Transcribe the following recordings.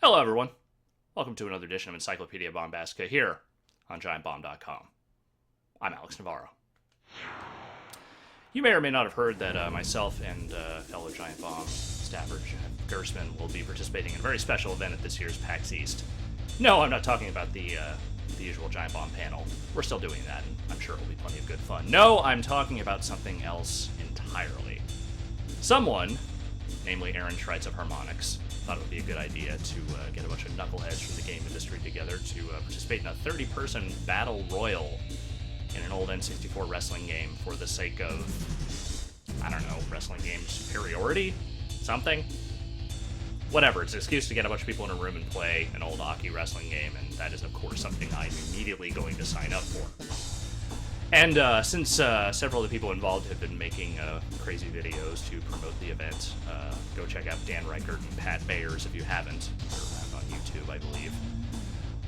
Hello, everyone. Welcome to another edition of Encyclopedia Bombastica here on GiantBomb.com. I'm Alex Navarro. You may or may not have heard that myself and fellow Giant Bomb staffer Jeff Gersman will be participating in a very special event at this year's PAX East. No, I'm not talking about the usual Giant Bomb panel. We're still doing that, and I'm sure it will be plenty of good fun. No, I'm talking about something else entirely. Someone, namely Aaron Schreitz of Harmonix, thought it would be a good idea to get a bunch of knuckleheads from the game industry together to participate in a 30-person battle royal in an old N64 wrestling game for the sake of, I don't know, wrestling game superiority? Something? Whatever, it's an excuse to get a bunch of people in a room and play an old Aki wrestling game, and that is, of course, something I'm immediately going to sign up for. And since several of the people involved have been making crazy videos to promote the event, go check out Dan Reichert and Pat Bayers if you haven't. They're around on YouTube, I believe.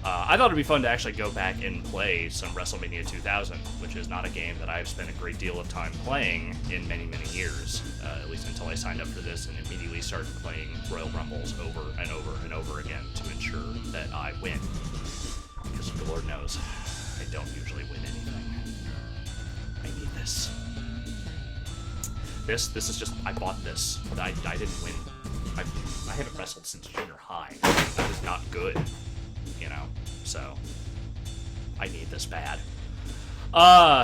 I thought it'd be fun to actually go back and play some WrestleMania 2000, which is not a game that I've spent a great deal of time playing in many, many years, at least until I signed up for this and immediately started playing Royal Rumbles over and over and over again to ensure that I win. Because the Lord knows, I don't usually win anything. I need this. This is just, I bought this. I didn't win. I haven't wrestled since junior high. That is not good, you know, so I need this bad.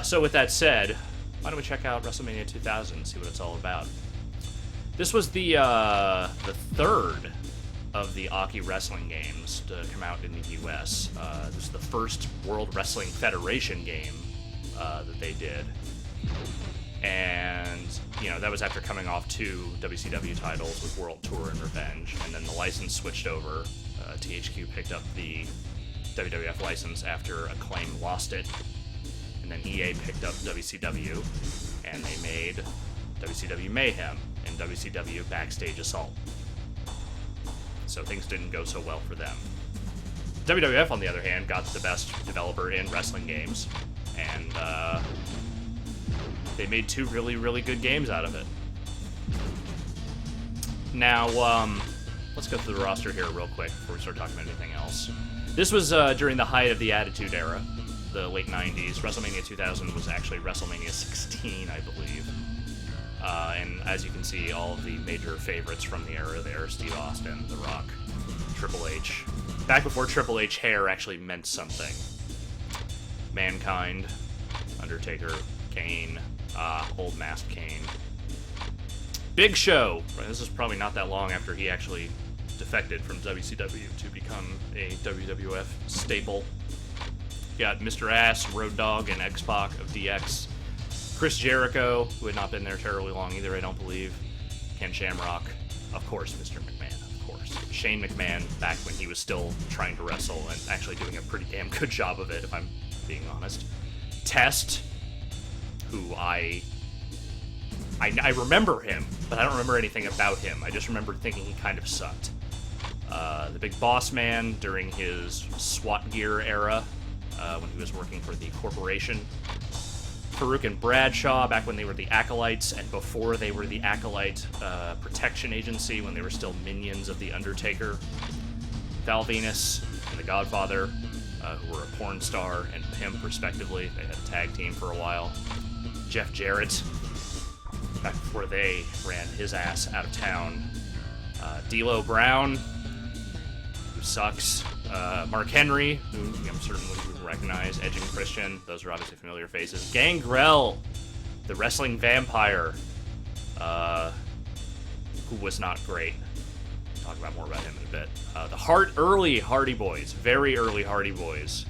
So with that said, why don't we check out WrestleMania 2000 and see what it's all about. This was the third of the Aki wrestling games to come out in the US. This is the first World Wrestling Federation game that they did. And, you know, that was after coming off two WCW titles with World Tour and Revenge, and then the license switched over. THQ picked up the WWF license after Acclaim lost it, and then EA picked up WCW, and they made WCW Mayhem and WCW Backstage Assault. So things didn't go so well for them. WWF, on the other hand, got the best developer in wrestling games, and they made two really, really good games out of it. Now, let's go through the roster here real quick before we start talking about anything else. This was during the height of the Attitude Era, the late 90s. WrestleMania 2000 was actually WrestleMania 16, I believe. And as you can see, all of the major favorites from the era there: Steve Austin, The Rock, Triple H. Back before Triple H hair actually meant something. Mankind, Undertaker, Kane, Old Masked Kane. Big Show. This is probably not that long after he actually defected from WCW to become a WWF staple. You got Mr. Ass, Road Dogg, and X-Pac of DX. Chris Jericho, who had not been there terribly long either, I don't believe. Ken Shamrock. Of course, Mr. McMahon, of course. Shane McMahon, back when he was still trying to wrestle and actually doing a pretty damn good job of it, if I'm being honest. Test, who I remember him, but I don't remember anything about him. I just remember thinking he kind of sucked. The Big Boss Man during his SWAT gear era, when he was working for the corporation. Farouk and Bradshaw, back when they were the Acolytes, and before they were the Acolyte Protection Agency, when they were still minions of The Undertaker. Val Venus and The Godfather, who were a porn star and pimp, respectively. They had a tag team for a while. Jeff Jarrett, back before they ran his ass out of town. D'Lo Brown, who sucks. Mark Henry, who I'm certain you would recognize. Edge and Christian, those are obviously familiar faces. Gangrel, the wrestling vampire, who was not great. I'll talk about more about him in a bit. The early Hardy Boys, very early Hardy Boys.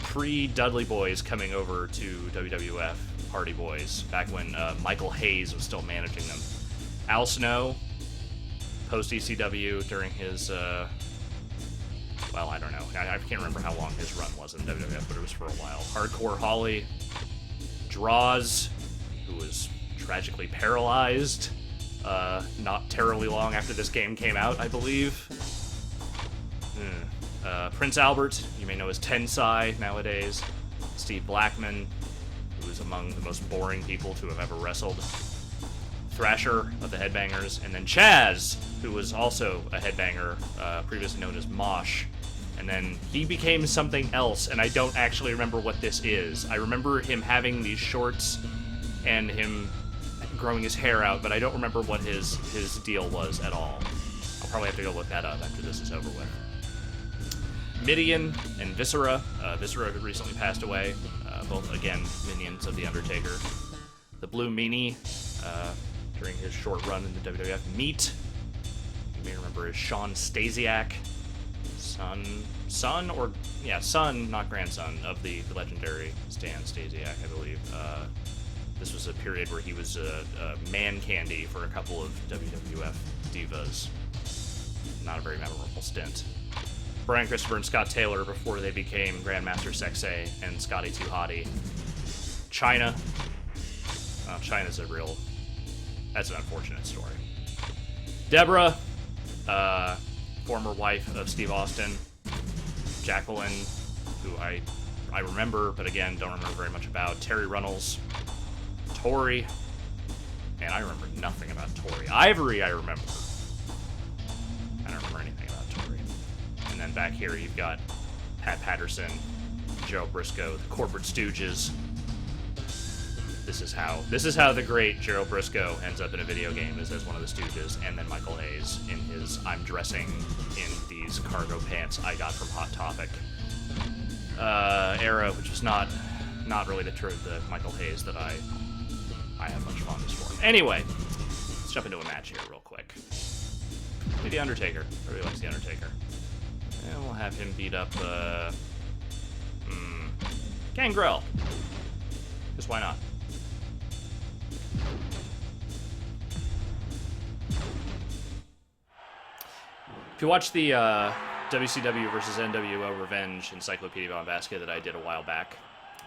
Pre-Dudley Boys coming over to WWF Hardy Boys, back when Michael Hayes was still managing them. Al Snow, post-ECW during his, well, I don't know. I can't remember how long his run was in WWF, but it was for a while. Hardcore Holly. Draws, who was tragically paralyzed not terribly long after this game came out, I believe. Prince Albert, you may know as Tensai nowadays. Steve Blackman, who is among the most boring people to have ever wrestled. Thrasher of the Headbangers, and then Chaz, who was also a headbanger, previously known as Mosh. And then he became something else, and I don't actually remember what this is. I remember him having these shorts and him growing his hair out, but I don't remember what his deal was at all. I'll probably have to go look that up after this is over with. Midian and Viscera. Viscera recently passed away. Both, again, minions of The Undertaker. The Blue Meanie, during his short run in the WWF. Meat, you may remember as Sean Stasiak. Son, not grandson, of the legendary Stan Stasiak, I believe. This was a period where he was a man candy for a couple of WWF divas. Not a very memorable stint. Brian Christopher and Scott Taylor before they became Grandmaster Sexay and Scotty Too Hottie. Chyna. Chyna's that's an unfortunate story. Deborah, former wife of Steve Austin. Jacqueline, who I remember, but again, don't remember very much about. Terry Runnels. Tori. Man, I remember nothing about Tori. Ivory, I remember. I don't remember anything about Tori. And then back here, you've got Pat Patterson, Joe Briscoe, the Corporate Stooges. This is how the great Gerald Briscoe ends up in a video game, is as one of the Stooges, and then Michael Hayes in his "I'm dressing in these cargo pants I got from Hot Topic" era, which was not really the Michael Hayes that I have much fondness for. Anyway, let's jump into a match here real quick. The Undertaker. Everybody likes The Undertaker. And we'll have him beat up Gangrel. Because why not? If you watch the WCW versus NWO Revenge Encyclopedia Bombastica that I did a while back,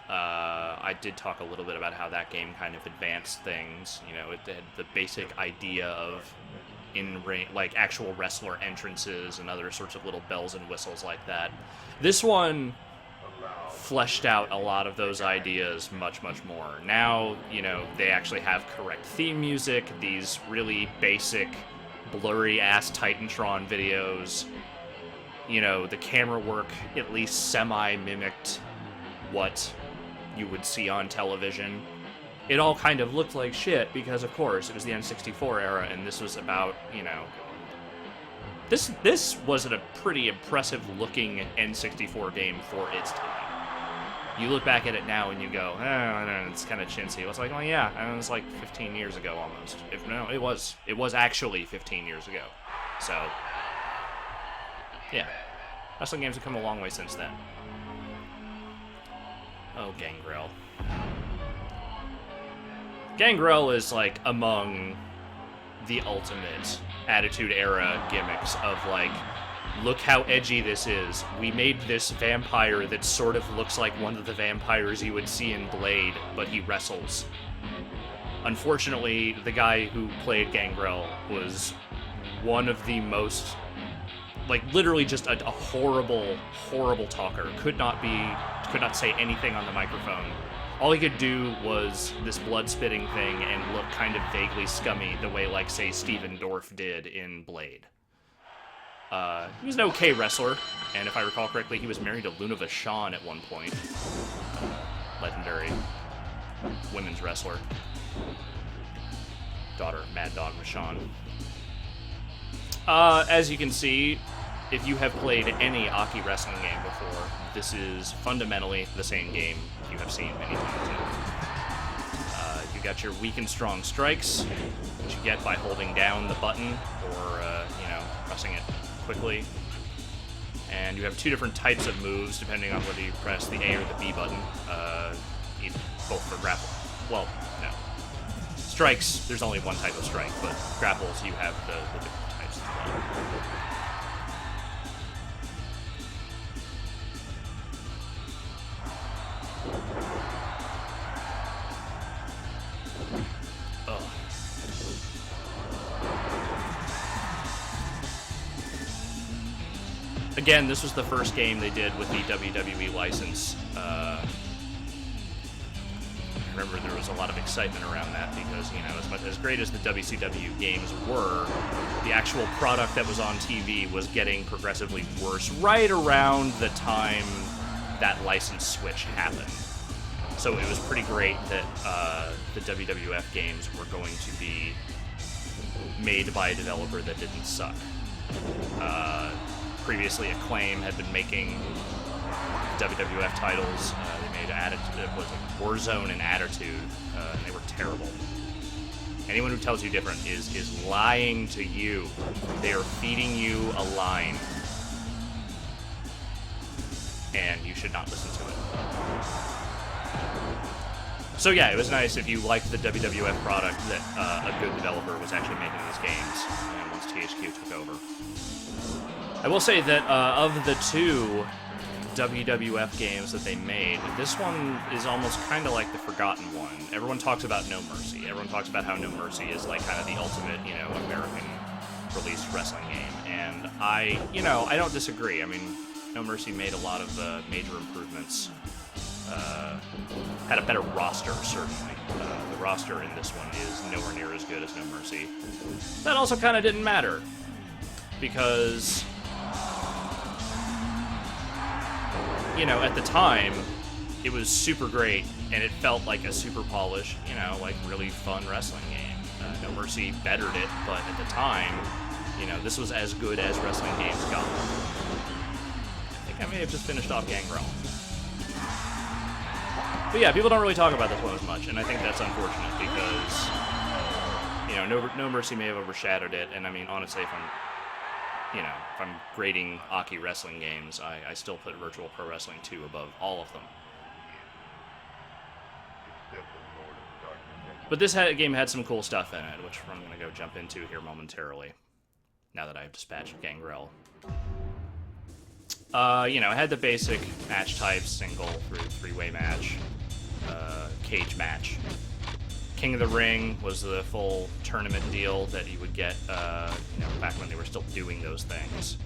I did talk a little bit about how that game kind of advanced things. You know, it had the basic idea of in-ring, like actual wrestler entrances and other sorts of little bells and whistles like that. This one fleshed out a lot of those ideas much, much more. Now, you know, they actually have correct theme music, these really basic, blurry-ass Titantron videos. You know, the camera work at least semi-mimicked what you would see on television. It all kind of looked like shit because, of course, it was the N64 era, and this was about, you know... This was a pretty impressive-looking N64 game for its time. You look back at it now and you go, it's kind of chintzy. It's like, well, yeah, and it was like 15 years ago almost. It was actually 15 years ago. So, yeah. Wrestling games have come a long way since then. Oh, Gangrel. Gangrel is, like, among the ultimate Attitude Era gimmicks of, like, look how edgy this is. We made this vampire that sort of looks like one of the vampires you would see in Blade, but he wrestles. Unfortunately, the guy who played Gangrel was one of the most, like, literally just a horrible, horrible talker. Could not say anything on the microphone. All he could do was this blood-spitting thing and look kind of vaguely scummy, the way, like, say, Steven Dorff did in Blade. He was an okay wrestler, and if I recall correctly, he was married to Luna Vachon at one point. Legendary women's wrestler. Daughter of Mad Dog Vachon. As you can see, if you have played any Aki wrestling game before, this is fundamentally the same game you have seen many times over. You got your weak and strong strikes, which you get by holding down the button or, pressing it quickly. And you have two different types of moves depending on whether you press the A or the B button, both for grapple. Well, no. Strikes, there's only one type of strike, but grapples, you have the different types as well. Again, this was the first game they did with the WWE license. I remember there was a lot of excitement around that because, as great as the WCW games were, the actual product that was on TV was getting progressively worse right around the time that license switch happened. So it was pretty great that the WWF games were going to be made by a developer that didn't suck. Previously, Acclaim had been making WWF titles. They made Warzone and Attitude, and they were terrible. Anyone who tells you different is lying to you. They are feeding you a line, and you should not listen to it. So yeah, it was nice if you liked the WWF product that a good developer was actually making these games, and once THQ took over. I will say that of the two WWF games that they made, this one is almost kind of like the forgotten one. Everyone talks about No Mercy. Everyone talks about how No Mercy is like kind of the ultimate, American released wrestling game. And I don't disagree. I mean, No Mercy made a lot of major improvements. Had a better roster, certainly. The roster in this one is nowhere near as good as No Mercy. That also kind of didn't matter, because at the time, it was super great, and it felt like a super polished, like really fun wrestling game. No Mercy bettered it, but at the time, this was as good as wrestling games got. I think I may have just finished off Gangrel. But yeah, people don't really talk about this one as much, and I think that's unfortunate because, No Mercy may have overshadowed it, and I mean, honestly, if I'm grading Aki wrestling games, I still put Virtual Pro Wrestling 2 above all of them. But this game had some cool stuff in it, which I'm going to go jump into here momentarily, now that I've dispatched Gangrel. It had the basic match types, single through three-way match, cage match. King of the Ring was the full tournament deal that you would get, back when they were still doing those things.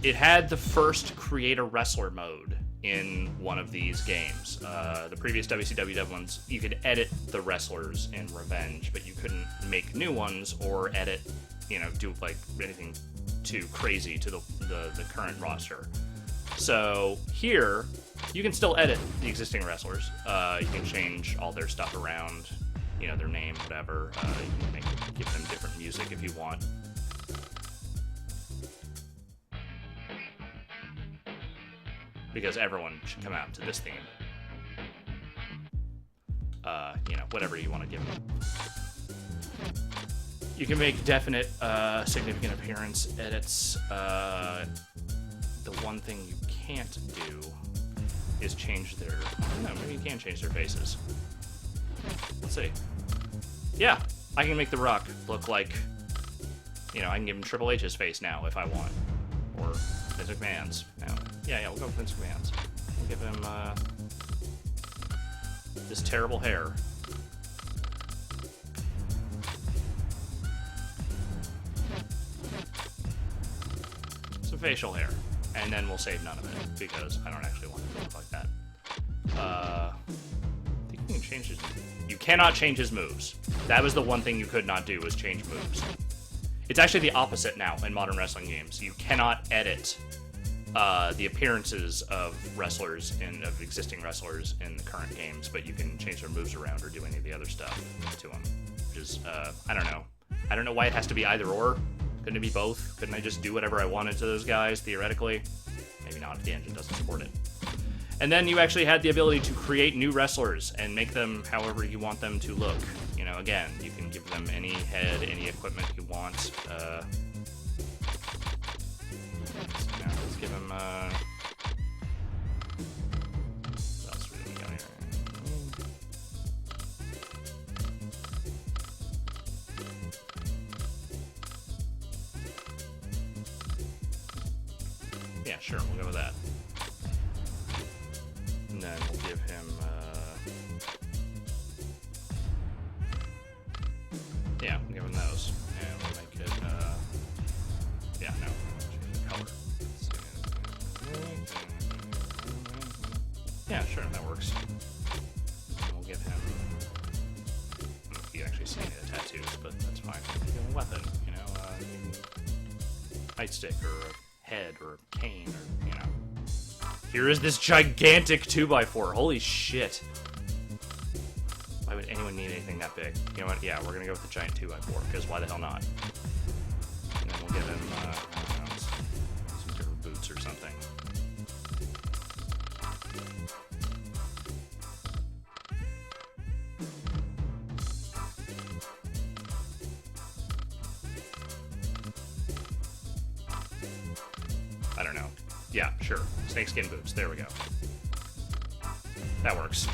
It had the first Create a Wrestler mode in one of these games. The previous WCW ones, you could edit the wrestlers in Revenge, but you couldn't make new ones or edit, do like anything too crazy to the current roster. So here, you can still edit the existing wrestlers. You can change all their stuff around, their name, whatever. You can give them different music if you want. Because everyone should come out to this theme. Whatever you want to give them. You can make definite, significant appearance edits. The one thing you can't do is change their... No, maybe you can change their faces. Let's see. Yeah, I can make The Rock look like... I can give him Triple H's face now if I want. Or Vince McMahon's. Yeah, we'll go with Vince McMahon's. We'll give him, this terrible hair. Some facial hair. And then we'll save none of it, because I don't actually want it to look like that. I think you can change his... You cannot change his moves. That was the one thing you could not do, was change moves. It's actually the opposite now in modern wrestling games. You cannot edit the appearances of wrestlers, of existing wrestlers in the current games, but you can change their moves around or do any of the other stuff to them. Which is, I don't know. I don't know why it has to be either or. Couldn't it be both? Couldn't I just do whatever I wanted to those guys, theoretically? Maybe not if the engine doesn't support it. And then you actually had the ability to create new wrestlers and make them however you want them to look. Again, you can give them any head, any equipment you want. Let's give them, what else we got here? Yeah, sure, we'll go with that. And then we'll give him, yeah, we'll give him those. And we'll make it, yeah, no, change the color. Yeah, sure, that works. nightstick or a head or a cane or, you know. Here is this gigantic 2x4. Holy shit. Why would anyone need anything that big? You know what? Yeah, we're gonna go with the giant 2x4, because why the hell not? And then we'll give him, I don't know, some different boots or something. I don't know. Yeah, sure. Snakeskin boots. There we go. That works.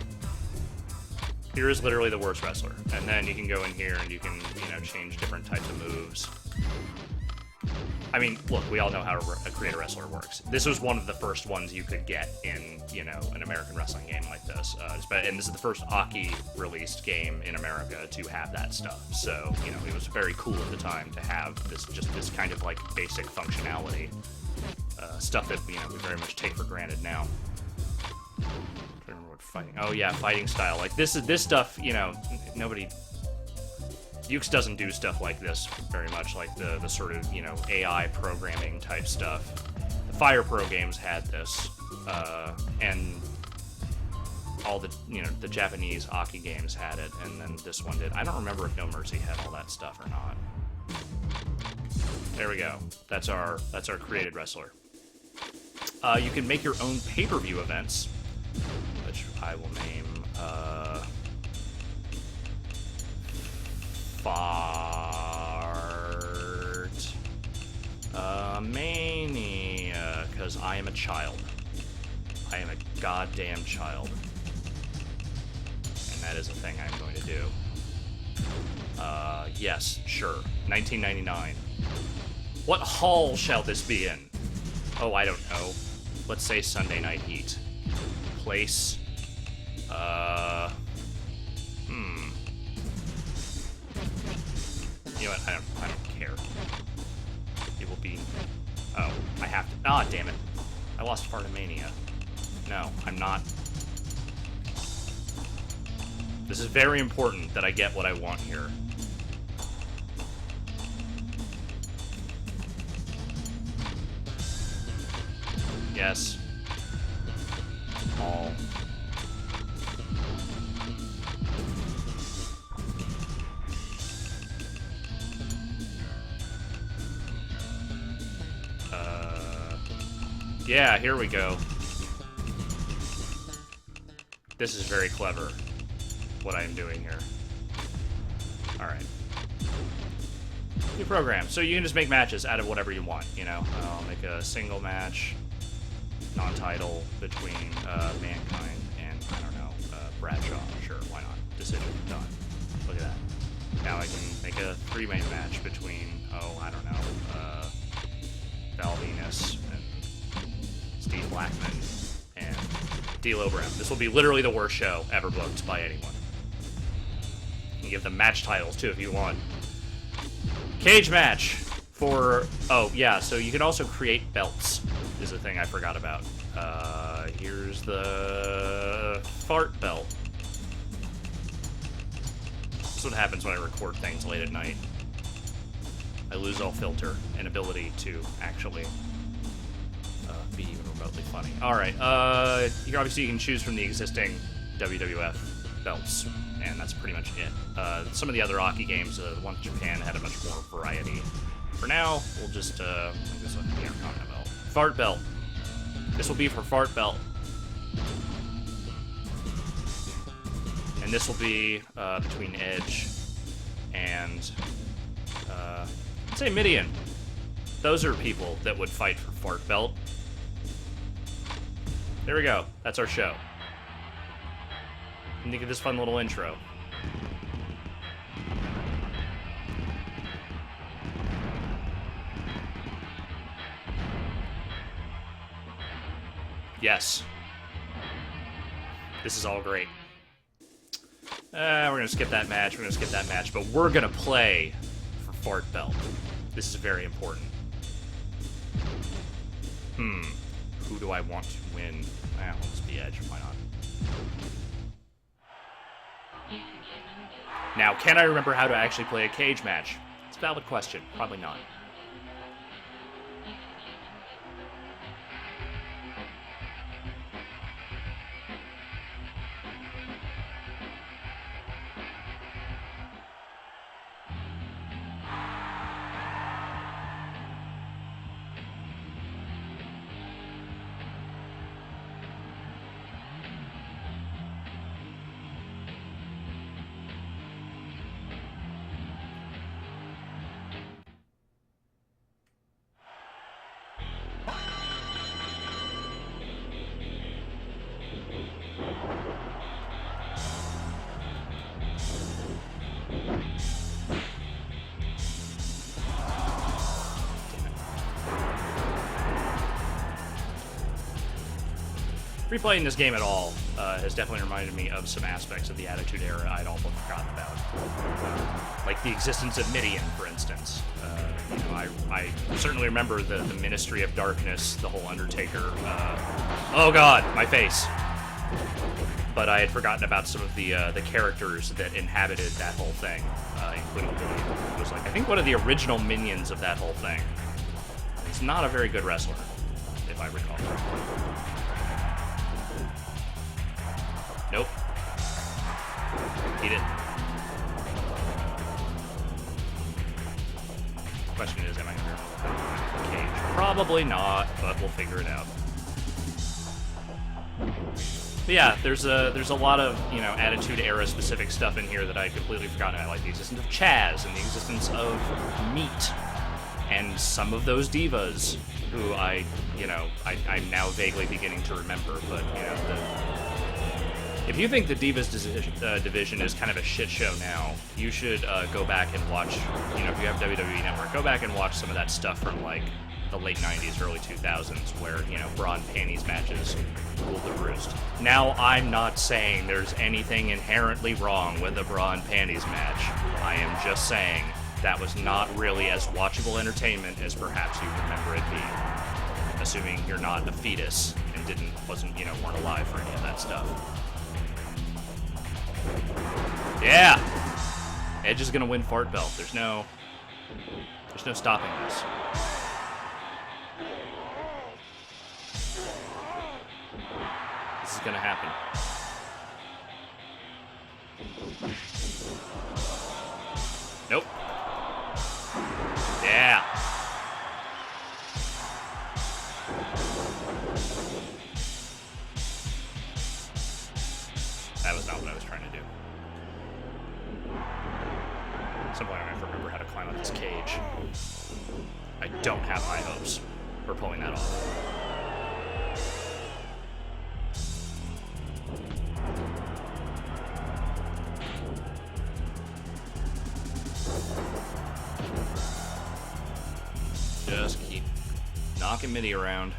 Here is literally the worst wrestler. And then you can go in here and you can, you know, change different types of moves. I mean, look, we all know how a create a wrestler works. This was one of the first ones you could get in, you know, an American wrestling game like this. And this is the first Aki released game in America to have that stuff. So, you know, it was very cool at the time to have this, just this kind of like basic functionality. Stuff that, you know, we very much take for granted now. I don't remember what fighting. Oh yeah, fighting style. Like this stuff. You know, nobody. Ukes doesn't do stuff like this very much. Like the sort of, you know, AI programming type stuff. The Fire Pro games had this, and all the, you know, the Japanese Aki games had it, and then this one did. I don't remember if No Mercy had all that stuff or not. There we go. That's our created wrestler. You can make your own pay-per-view events, which I will name Fart Mania, because I am a child. I am a goddamn child. And that is a thing I'm going to do. Yes, sure. 1999. What hall shall this be in? Oh, I don't know. Let's say Sunday Night Heat. Place. You know what? I don't care. It will be. Oh, I have to. Ah, damn it! I lost Fartamania. No, I'm not. This is very important that I get what I want here. Yes. All. Yeah, here we go. This is very clever, what I am doing here. Alright. New program. So you can just make matches out of whatever you want, you know? I'll make a single match, non-title, between Mankind and, I don't know, Bradshaw. Sure, why not? Decision. Done. Look at that. Now I can make a three-man match between, oh, I don't know, Val Venus and Steve Blackman and D'Lo Brown. This will be literally the worst show ever booked by anyone. You can give them match titles, too, if you want. Cage match for... Oh, yeah, so you can also create belts, is a thing I forgot about. Here's the fart belt. This is what happens when I record things late at night. I lose all filter and ability to actually be even remotely funny. Alright, here obviously you can choose from the existing WWF belts, and that's pretty much it. Some of the other Aki games, the one in Japan, had a much more variety. For now, we'll just make this one the Intercontinental belt. Fart belt. This will be for Fart belt. And this will be between Edge and, let's say Midian. Those are people that would fight for Fart belt. There we go. That's our show. And think of this fun little intro. Yes. This is all great. We're gonna skip that match, but we're gonna play for Fart Belt. This is very important. Who do I want to win? Well, let's be Edge, why not? Now, can I remember how to actually play a cage match? It's a valid question. Probably not. replaying this game at all has definitely reminded me of some aspects of the Attitude Era I'd all but forgotten about. Like the existence of Midian, for instance. I certainly remember the Ministry of Darkness, the whole Undertaker. Oh god, my face. But I had forgotten about some of the characters that inhabited that whole thing, including Midian, who was like, I think one of the original minions of that whole thing. He's not a very good wrestler, if I recall. Nope. Eat it. Question is, am I going to be able to find the cage? Probably not, but we'll figure it out. But yeah, there's a lot of, Attitude Era specific stuff in here that I completely forgotten about, like the existence of Chaz and the existence of Meat and some of those divas who I'm now vaguely beginning to remember, but if you think the Divas division is kind of a shit show now, you should go back and watch, if you have WWE Network, go back and watch some of that stuff from, like, the late 90s, early 2000s, where, bra and panties matches ruled the roost. Now, I'm not saying there's anything inherently wrong with a bra and panties match. I am just saying that was not really as watchable entertainment as perhaps you remember it being. Assuming you're not a fetus and weren't alive for any of that stuff. Yeah! Edge is gonna win Fart Belt. There's no stopping this. This is gonna happen. Nope. Yeah! That was not what I was trying to do. At some point I have to remember how to climb up this cage. I don't have high hopes for pulling that off. Just keep knocking Midian around.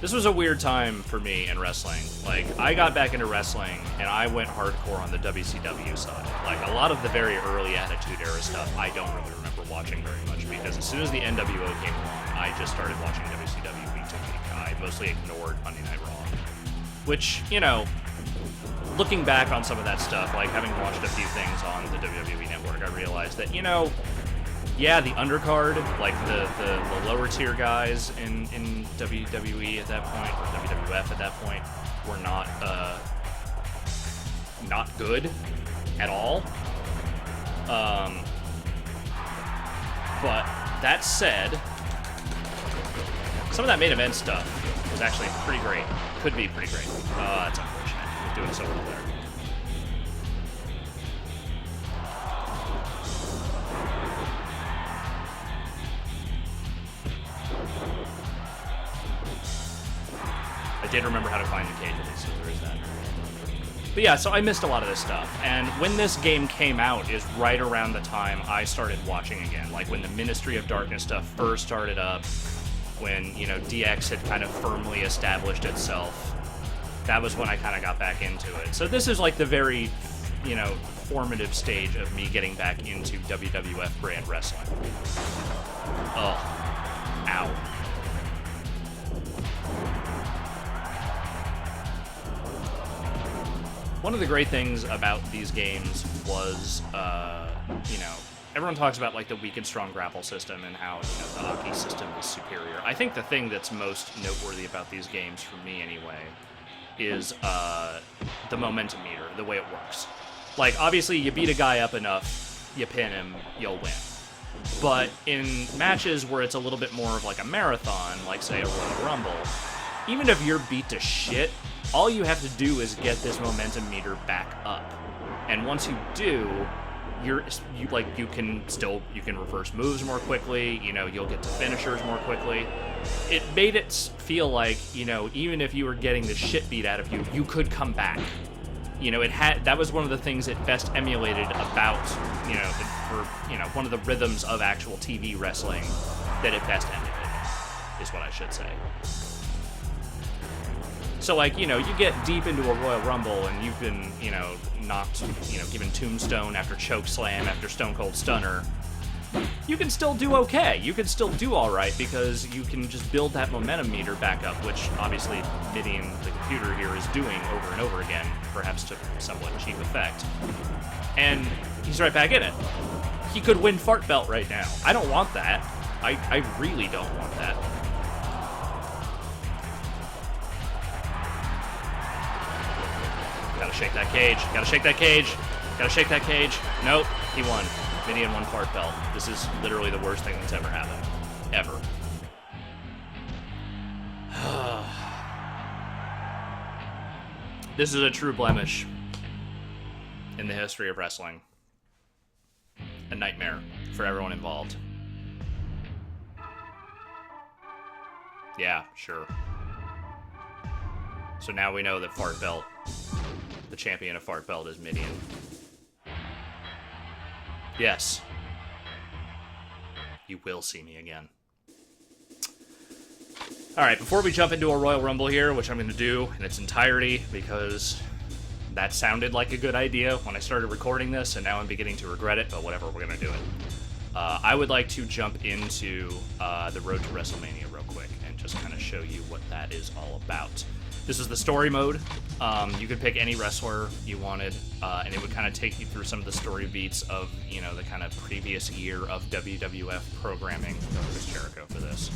This was a weird time for me in wrestling. Like, I got back into wrestling, and I went hardcore on the WCW side. Like, a lot of the very early Attitude Era stuff, I don't really remember watching very much, because as soon as the NWO came along, I just started watching WCW week to week. I mostly ignored Monday Night Raw. Which, looking back on some of that stuff, like, having watched a few things on the WWE Network, I realized that, yeah, the undercard, like the lower tier guys in WWE at that point, or WWF at that point, were not good at all. But that said, some of that main event stuff was actually pretty great. Could be pretty great. That's unfortunate. We're doing so well there. I did remember how to find the cage, at least, so there is that. But yeah, so I missed a lot of this stuff, and when this game came out is right around the time I started watching again, like when the Ministry of Darkness stuff first started up, when, DX had kind of firmly established itself. That was when I kind of got back into it. So this is like the very, formative stage of me getting back into WWF brand wrestling. Oh. Ow. One of the great things about these games was, everyone talks about, like, the weak and strong grapple system and how, the Aki system is superior. I think the thing that's most noteworthy about these games, for me anyway, is the momentum meter, the way it works. Like, obviously, you beat a guy up enough, you pin him, you'll win. But in matches where it's a little bit more of like a marathon, like, say, a Royal Rumble, even if you're beat to shit, all you have to do is get this momentum meter back up. And once you do, you can reverse moves more quickly, you'll get to finishers more quickly. It made it feel like, even if you were getting the shit beat out of you, you could come back. That was one of the things it best emulated about, one of the rhythms of actual TV wrestling that it best emulated. is what I should say. So, like, you know, you get deep into a Royal Rumble and you've been, you know, knocked, you know, given Tombstone after Choke Slam after Stone Cold Stunner. You can still do okay. You can still do all right because you can just build that momentum meter back up, which obviously Midian, the computer here, is doing over and over again, perhaps to somewhat cheap effect. And he's right back in it. He could win Fart Belt right now. I don't want that. I really don't want that. Gotta shake that cage. Gotta shake that cage. Gotta shake that cage. Nope, he won. Midian won Fart Belt. This is literally the worst thing that's ever happened. Ever. This is a true blemish in the history of wrestling. A nightmare for everyone involved. Yeah, sure. So now we know that Fart Belt, the champion of Fart Belt, is Midian. Yes. You will see me again. Alright, before we jump into a Royal Rumble here, which I'm going to do in its entirety, because that sounded like a good idea when I started recording this, and now I'm beginning to regret it, but whatever, we're going to do it. I would like to jump into the Road to WrestleMania real quick, and just kind of show you what that is all about. This is the story mode. You could pick any wrestler you wanted, and it would kind of take you through some of the story beats of, you know, the kind of previous year of WWF programming. Go Chris Jericho for this.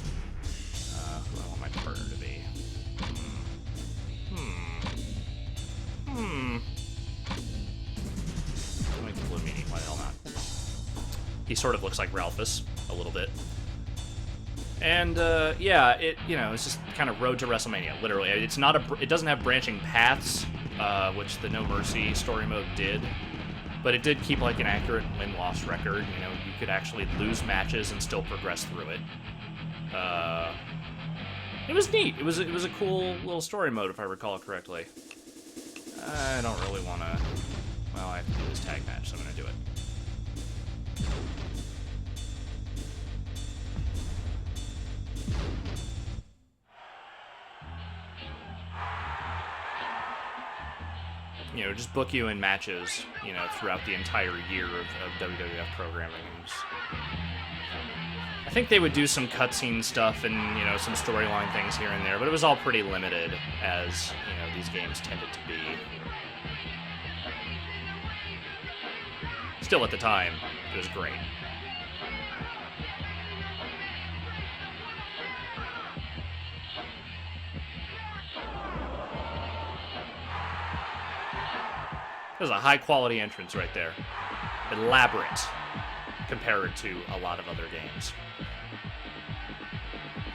Who I want my partner to be. I'll make the Blue Meanie. Why the hell not? He sort of looks like Ralphus a little bit. And, yeah, it's just kind of Road to WrestleMania, literally. It doesn't have branching paths, which the No Mercy story mode did, but it did keep, like, an accurate win-loss record. You know, you could actually lose matches and still progress through it. It was neat. It was a cool little story mode, if I recall correctly. I don't really want to... Well, I have to do this tag match, so I'm going to do it. You know, just book you in matches, you know, throughout the entire year of WWF programming. I think they would do some cutscene stuff and, you know, some storyline things here and there, but it was all pretty limited, as, you know, these games tended to be. Still, at the time, it was great. There's a high-quality entrance right there. Elaborate, compared to a lot of other games.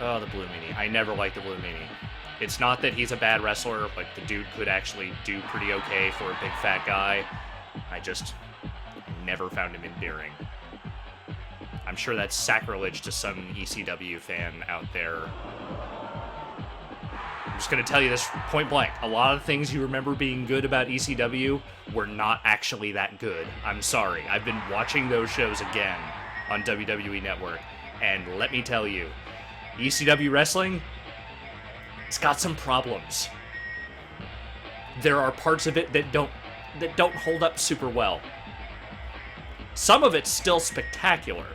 Oh, the Blue Meanie. I never liked the Blue Meanie. It's not that he's a bad wrestler, but the dude could actually do pretty okay for a big fat guy. I just never found him endearing. I'm sure that's sacrilege to some ECW fan out there. I'm just going to tell you this point blank. A lot of things you remember being good about ECW were not actually that good. I'm sorry. I've been watching those shows again on WWE Network, and let me tell you, ECW wrestling, it's got some problems. There are parts of it that don't hold up super well. Some of it's still spectacular.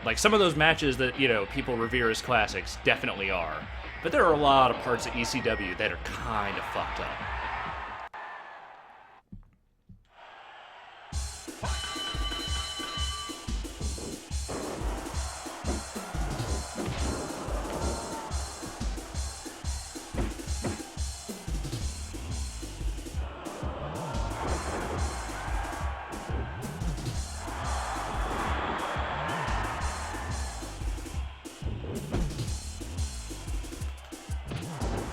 Like, some of those matches that, you know, people revere as classics definitely are. But there are a lot of parts of ECW that are kind of fucked up.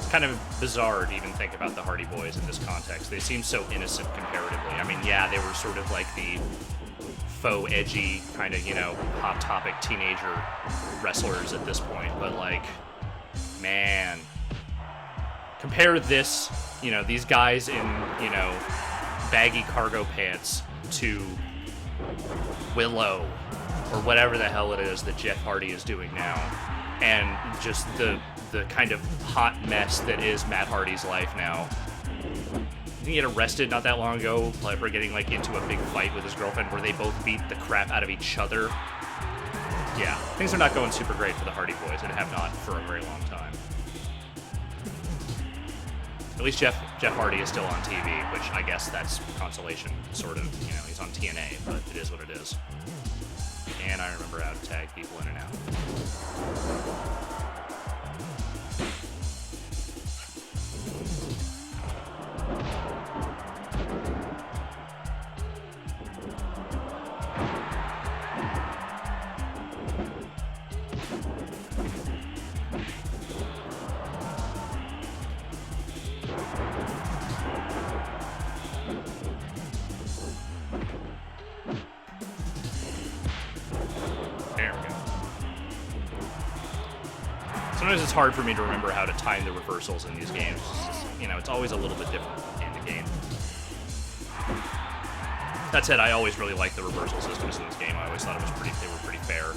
Kind of bizarre to even think about the Hardy Boys in this context. They seem so innocent comparatively. I mean, yeah, they were sort of like the faux edgy kind of, you know, hot topic teenager wrestlers at this point, but like, man, compare this, you know, these guys in, you know, baggy cargo pants to Willow or whatever the hell it is that Jeff Hardy is doing now. and just the kind of hot mess that is Matt Hardy's life now. Didn't he get arrested not that long ago for getting like into a big fight with his girlfriend where they both beat the crap out of each other? Yeah, things are not going super great for the Hardy boys, and have not for a very long time. At least Jeff Hardy is still on TV, which I guess that's consolation, sort of. You know, he's on TNA, but it is what it is. And I remember how to tag people in and out. Sometimes it's hard for me to remember how to time the reversals in these games. It's just, you know, it's always a little bit different in the game. That said, I always really liked the reversal systems in this game. I always thought they were pretty fair.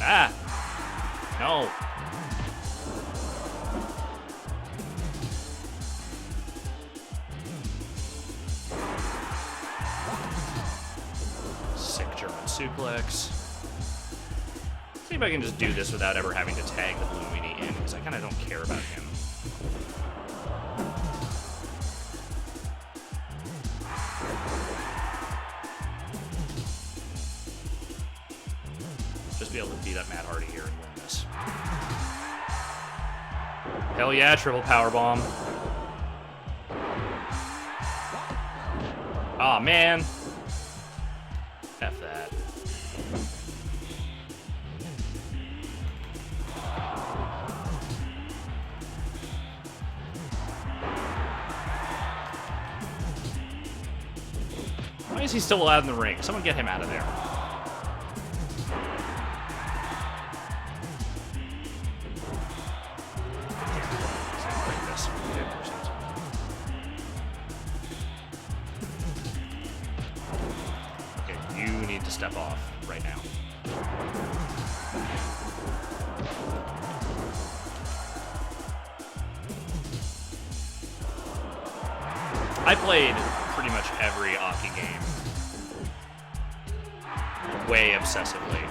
Ah! No! Sick German suplex. See if I can just do this without ever having to tag the Blue Weenie in, because I kind of don't care about him. Just be able to beat up Matt Hardy here and win this. Hell yeah, triple powerbomb. Aw, man. F that. Why is he still allowed in the ring? Someone get him out of there. Okay, you need to step off right now. I played pretty much every Aki game way obsessively.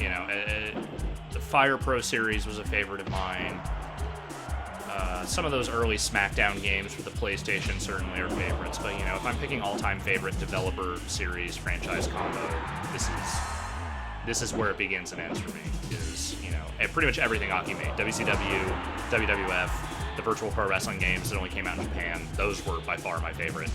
You know, the Fire Pro series was a favorite of mine. Some of those early SmackDown games for the PlayStation certainly are favorites, but you know, if I'm picking all-time favorite developer series franchise combo, this is where it begins and ends for me. Is, you know, pretty much everything Aki made. WCW, WWF, the Virtual Pro Wrestling games that only came out in Japan, those were by far my favorite.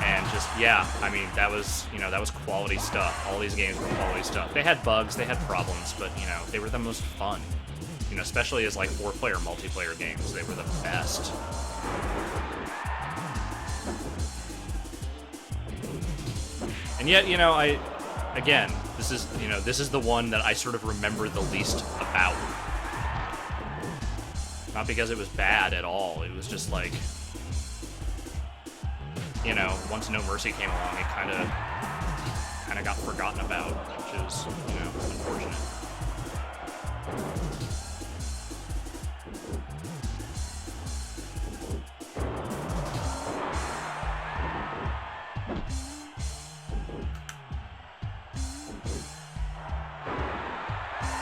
And just, yeah, I mean, that was quality stuff. All these games were quality stuff. They had bugs, they had problems, but, you know, they were the most fun. You know, especially as, like, 4-player multiplayer games, they were the best. And yet, you know, this is the one that I sort of remember the least about. Not because it was bad at all, it was just like, you know, once No Mercy came along, it kind of got forgotten about, which is, you know, unfortunate.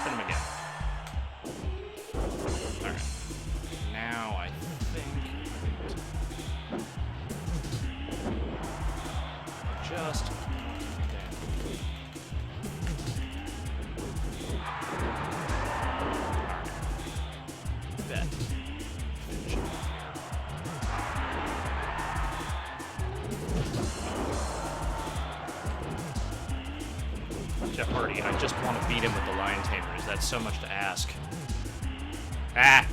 Hit him again. All right. Now I think just bet. Finish it off here. Jeff Hardy, I just want to beat him with the Lion Tamers. That's so much to ask. Ah!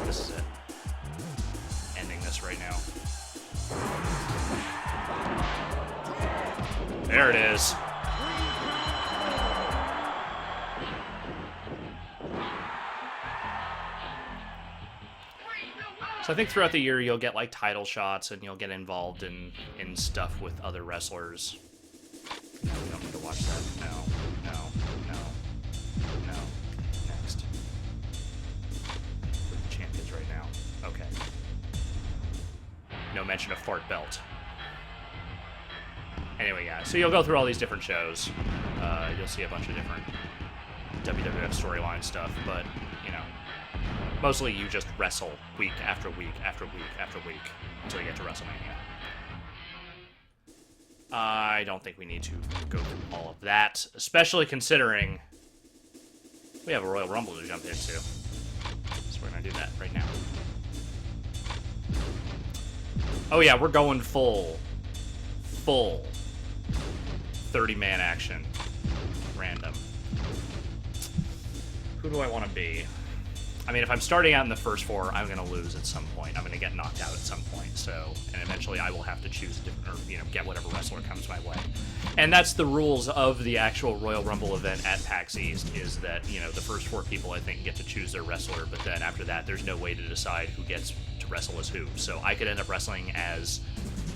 This is it. Ending this right now. There it is. So I think throughout the year you'll get like title shots and you'll get involved in stuff with other wrestlers. No, we don't need to watch that. No. Next. Where the champ is right now. Okay. No mention of Fart Belt. Anyway, yeah. So you'll go through all these different shows. You'll see a bunch of different WWF storyline stuff, but, you know, mostly you just wrestle week after week after week after week until you get to WrestleMania. I don't think we need to go through all of that, especially considering we have a Royal Rumble to jump into. So we're going to do that right now. Oh yeah, we're going full 30-man action. Random. Who do I want to be? I mean, if I'm starting out in the first four, I'm going to lose at some point. I'm going to get knocked out at some point. So, and eventually I will have to choose a different, or, you know, get whatever wrestler comes my way. And that's the rules of the actual Royal Rumble event at PAX East, is that, you know, the first four people, I think, get to choose their wrestler, but then after that, there's no way to decide who gets to wrestle as who. So I could end up wrestling as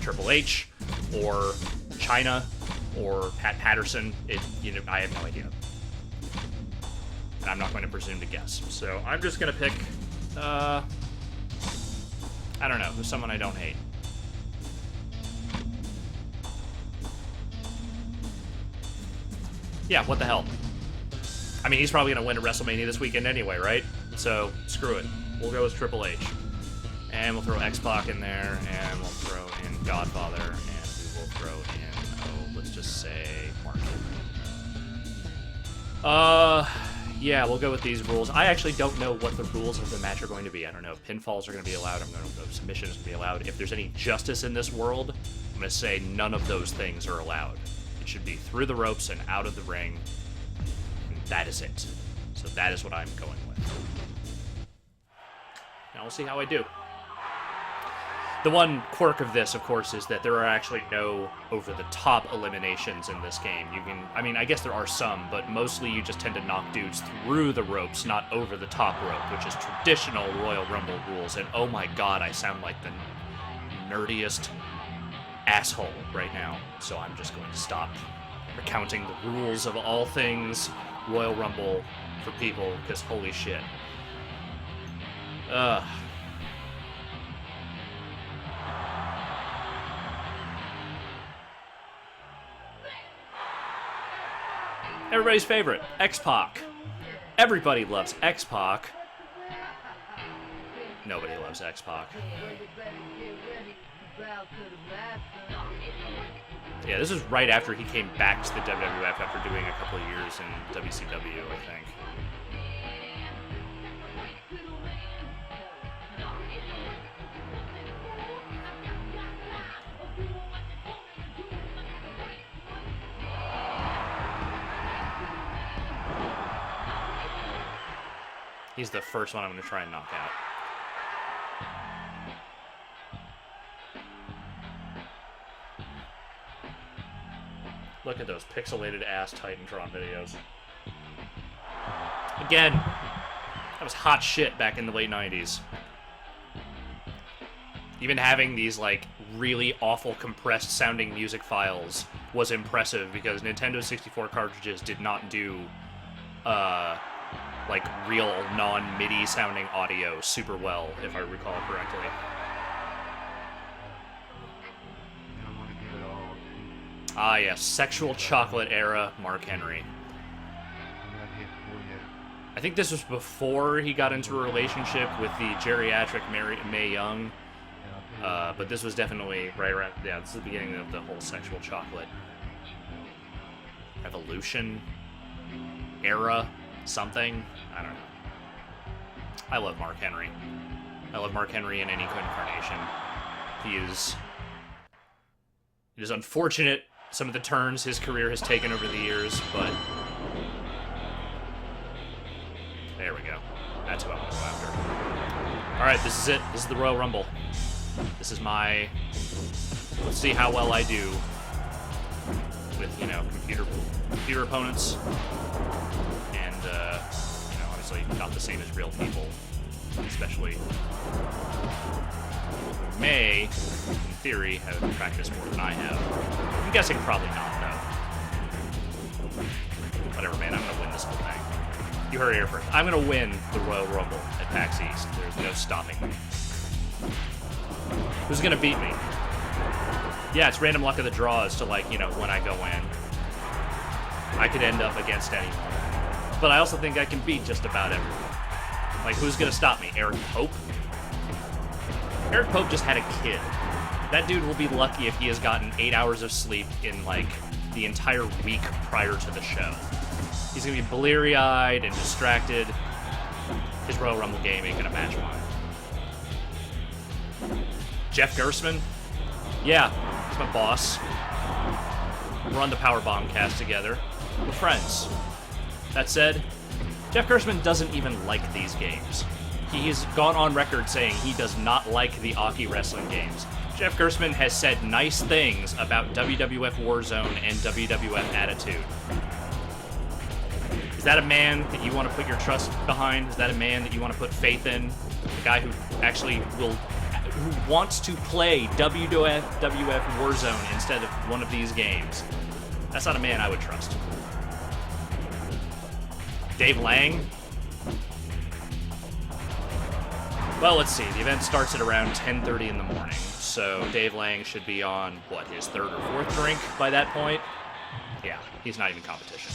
Triple H, or Chyna, or Pat Patterson. You know, I have no idea. And I'm not going to presume to guess. So I'm just going to pick, I don't know, someone I don't hate. Yeah, what the hell? I mean, he's probably going to win at WrestleMania this weekend anyway, right? So, screw it. We'll go with Triple H. And we'll throw X-Pac in there, and we'll throw in Godfather, and we will throw in, let's just say Mark Henry. Yeah, we'll go with these rules. I actually don't know what the rules of the match are going to be. I don't know if pinfalls are going to be allowed. I don't know if submissions are going to be allowed. If there's any justice in this world, I'm going to say none of those things are allowed. It should be through the ropes and out of the ring. And that is it. So that is what I'm going with. Now we'll see how I do. The one quirk of this, of course, is that there are actually no over-the-top eliminations in this game. You can, I mean, I guess there are some, but mostly you just tend to knock dudes through the ropes, not over the top rope, which is traditional Royal Rumble rules. And oh my god, I sound like the nerdiest asshole right now. So I'm just going to stop recounting the rules of all things Royal Rumble for people, because holy shit. Everybody's favorite, X-Pac. Everybody loves X-Pac. Nobody loves X-Pac. Yeah, this is right after he came back to the WWF after doing a couple of years in WCW, I think. He's the first one I'm going to try and knock out. Look at those pixelated ass Titantron videos. Again, that was hot shit back in the late 90s. Even having these, like, really awful compressed sounding music files was impressive because Nintendo 64 cartridges did not do, like, real non-MIDI sounding audio super well, if I recall correctly. Ah, yes, sexual chocolate era Mark Henry. I think this was before he got into a relationship with the geriatric Mae Young, but this was definitely right around, yeah, this is the beginning of the whole sexual chocolate revolution era. Something? I don't know. I love Mark Henry. I love Mark Henry in any incarnation. It is unfortunate some of the turns his career has taken over the years, but there we go. That's who I want to go after. Alright, this is it. This is the Royal Rumble. This is my... Let's see how well I do with, you know, computer opponents. Obviously not the same as real people. especially who may, in theory, have practiced more than I have. I'm guessing probably not, though. Whatever, man, I'm going to win this whole thing. You heard it here first. I'm going to win the Royal Rumble at PAX East. There's no stopping me. Who's going to beat me? Yeah, it's random luck of the draw as to, like, you know, when I go in. I could end up against anyone. But I also think I can beat just about everyone. Like, who's going to stop me? Eric Pope? Eric Pope just had a kid. That dude will be lucky if he has gotten 8 hours of sleep in, like, the entire week prior to the show. He's going to be bleary-eyed and distracted. His Royal Rumble game ain't going to match mine. Jeff Gerstmann? Yeah, he's my boss. We're on the Powerbomb cast together. We're friends. That said, Jeff Gerstmann doesn't even like these games. He's gone on record saying he does not like the Aki wrestling games. Jeff Gerstmann has said nice things about WWF Warzone and WWF Attitude. Is that a man that you want to put your trust behind? Is that a man that you want to put faith in? A guy who actually who wants to play WWF Warzone instead of one of these games? That's not a man I would trust. Dave Lang? Well, let's see. The event starts at around 10:30 in the morning, so Dave Lang should be on, what, his third or fourth drink by that point? Yeah, he's not even competition.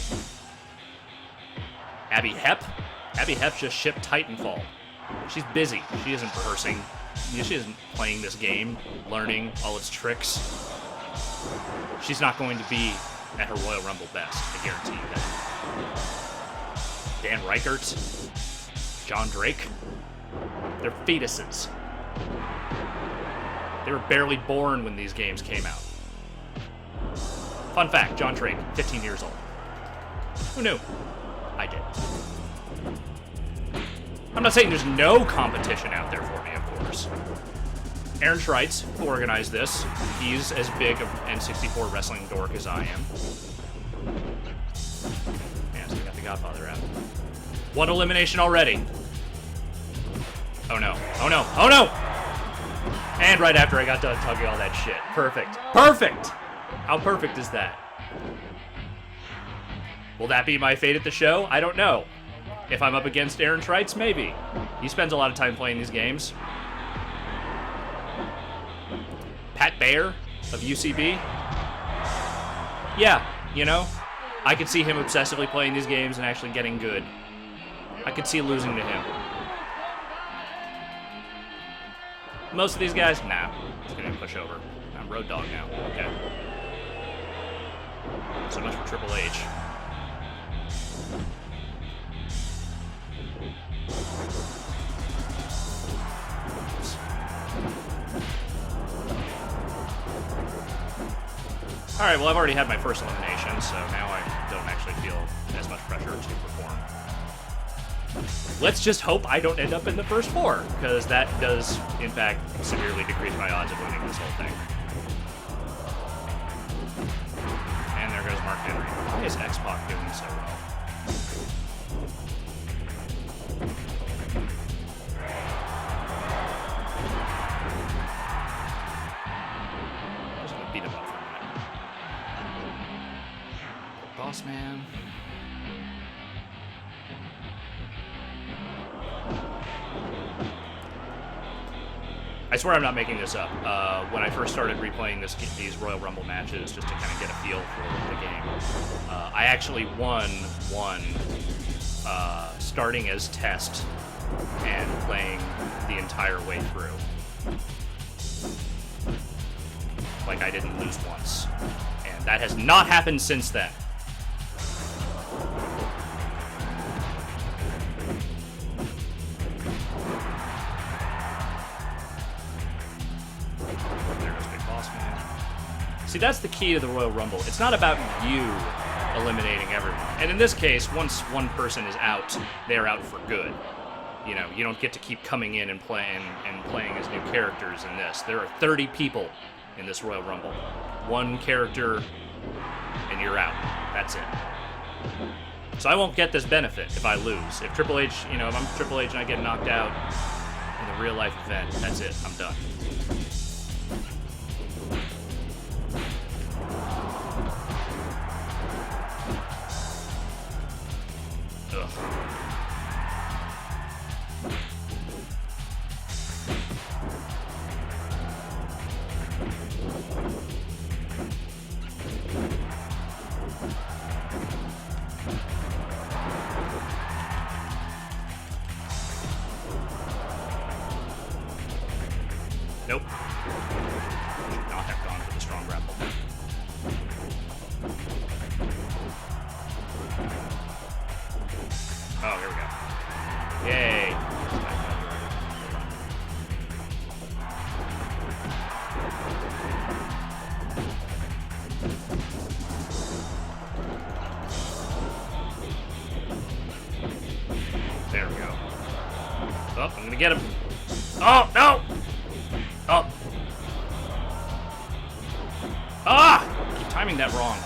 Abby Hepp? Abby Hepp just shipped Titanfall. She's busy. She isn't rehearsing. She isn't playing this game, learning all its tricks. She's not going to be at her Royal Rumble best, I guarantee you that. Dan Reichert, John Drake, they're fetuses. They were barely born when these games came out. Fun fact, John Drake, 15 years old. Who knew? I did. I'm not saying there's no competition out there for me, of course. Aaron Schreitz, who organized this, he's as big of an N64 wrestling dork as I am. Yeah, so we got the Godfather out. One elimination already. Oh no. Oh no. Oh no! And right after I got done talking all that shit. Perfect. Perfect! How perfect is that? Will that be my fate at the show? I don't know. If I'm up against Aaron Schreitz, maybe. He spends a lot of time playing these games. Pat Bayer of UCB? Yeah, you know, I could see him obsessively playing these games and actually getting good. I could see losing to him. Most of these guys, nah, it's gonna push over. I'm Road Dogg now, okay. So much for Triple H. Alright, well, I've already had my first elimination, so now I don't actually feel as much pressure to perform. Let's just hope I don't end up in the first four, because that does, in fact, severely decrease my odds of winning this whole thing. And there goes Mark Henry. Why is X-Pac doing so well? I'm just gonna beat him up for a minute. Boss man. I swear I'm not making this up. When I first started replaying these Royal Rumble matches, just to kind of get a feel for the game, I actually won one starting as test and playing the entire way through. Like, I didn't lose once. And that has not happened since then. See, that's the key to the Royal Rumble. It's not about you eliminating everyone. And in this case, once one person is out, they're out for good. You know, you don't get to keep coming in and playing as new characters in this. There are 30 people in this Royal Rumble. One character, and you're out. That's it. So I won't get this benefit if I lose. If Triple H, you know, if I'm Triple H and I get knocked out in a real life event, that's it. I'm done. Ugh. Nope. Should not have gone for the strong grapple. Oh, here we go. Yay. There we go. Oh, I'm gonna get him. Oh, no! Oh. Ah! Keep timing that wrong.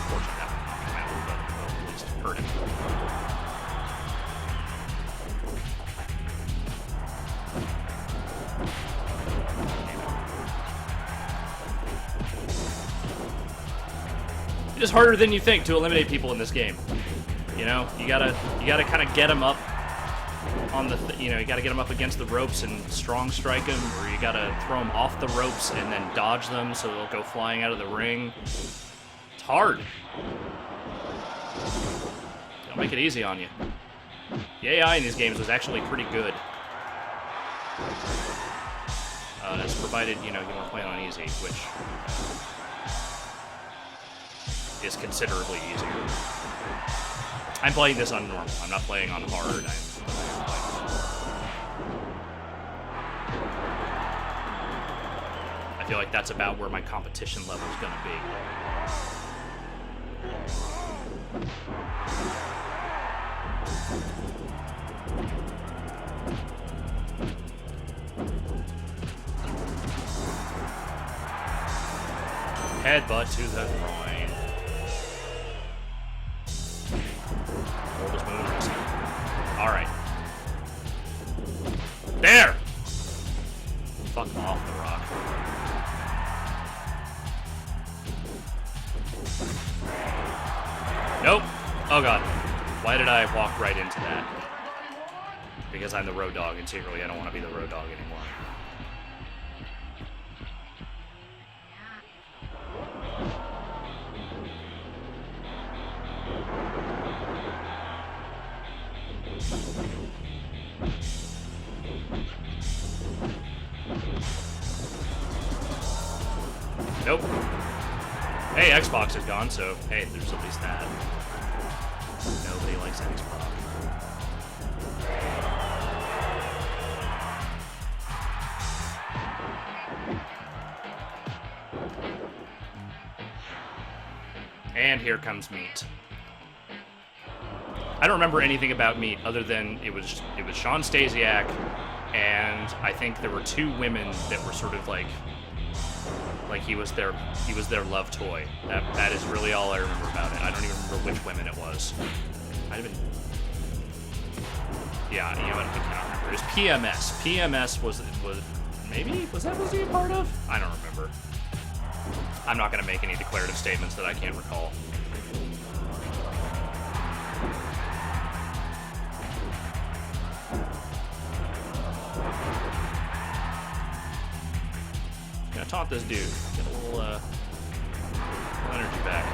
Fortunately, that one knocked him out, but at least hurt him. It is harder than you think to eliminate people in this game. You know, you gotta kind of get them up on the, you know, you gotta get them up against the ropes and strong strike them, or you gotta throw them off the ropes and then dodge them so they'll go flying out of the ring. It's hard. Don't make it easy on you. The AI in these games was actually pretty good. That's provided, you know, you want to play on easy, which is considerably easier. I'm playing this on normal. I'm not playing on hard. I feel like that's about where my competition level is going to be. Headbutt to the groin. Oldest move in wrestling. Alright. There! Fuck off, The Rock. Nope. Oh god. Why did I walk right into that? Because I'm the road dog, and secretly I don't want to be the road dog anymore. Nope. Hey, Xbox is gone, so hey, there's at least that. Nobody likes Xbox. And here comes Meat. I don't remember anything about Meat other than it was Sean Stasiak, and I think there were two women that were sort of like he was their love toy. That is really all I remember about it. I don't even remember which women it was. Might have been. Yeah, you know what? I can't remember. It was PMS. PMS was maybe was he a part of? I don't remember. I'm not going to make any declarative statements that I can't recall. Gonna taunt this dude. Get a little energy back.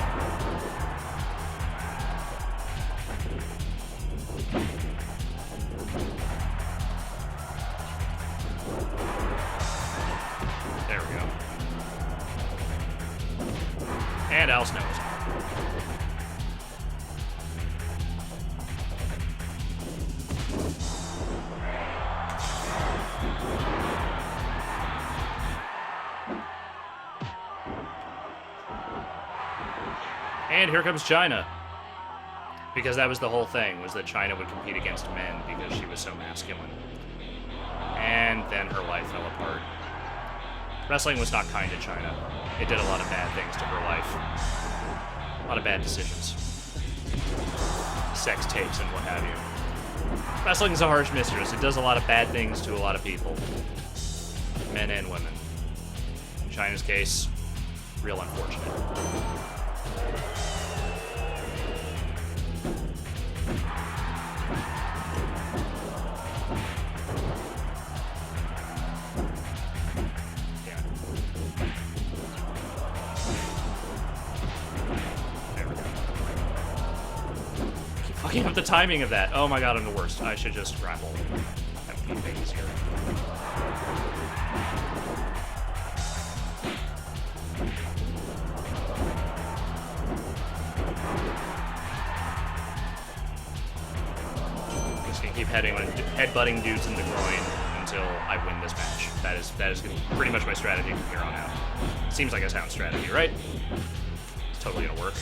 There we go. And Al Snow is on. And here comes China. Because that was the whole thing, was that China would compete against men because she was so masculine. And then her life fell apart. Wrestling was not kind to China. It did a lot of bad things to her life. A lot of bad decisions. Sex tapes and what have you. Wrestling is a harsh mistress. It does a lot of bad things to a lot of people. Men and women. In China's case, real unfortunate. Fucking up the timing of that. Oh my god, I'm the worst. I should just grapple. That would be way easier. I'm just gonna keep headbutting dudes in the groin until I win this match. That is pretty much my strategy from here on out. Seems like a sound strategy, right? It's totally gonna work.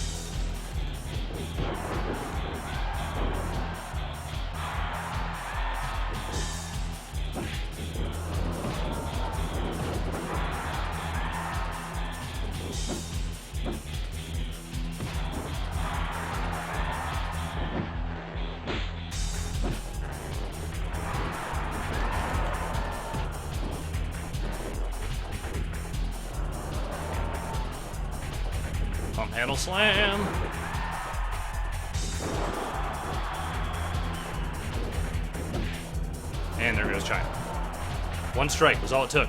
Pump handle slam. And there goes China. One strike was all it took.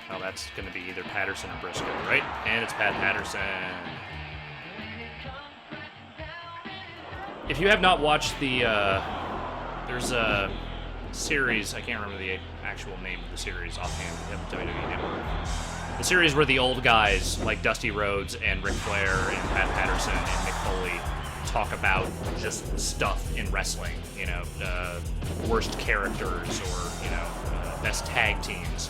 Well, that's going to be either Patterson or Briscoe, right? And it's Pat Patterson. If you have not watched the, there's a series, I can't remember the actual name of the series offhand, the WWE Network. The series where the old guys, like Dusty Rhodes and Ric Flair and Pat Patterson and Mick Foley, talk about just stuff in wrestling, you know, worst characters or, you know, best tag teams.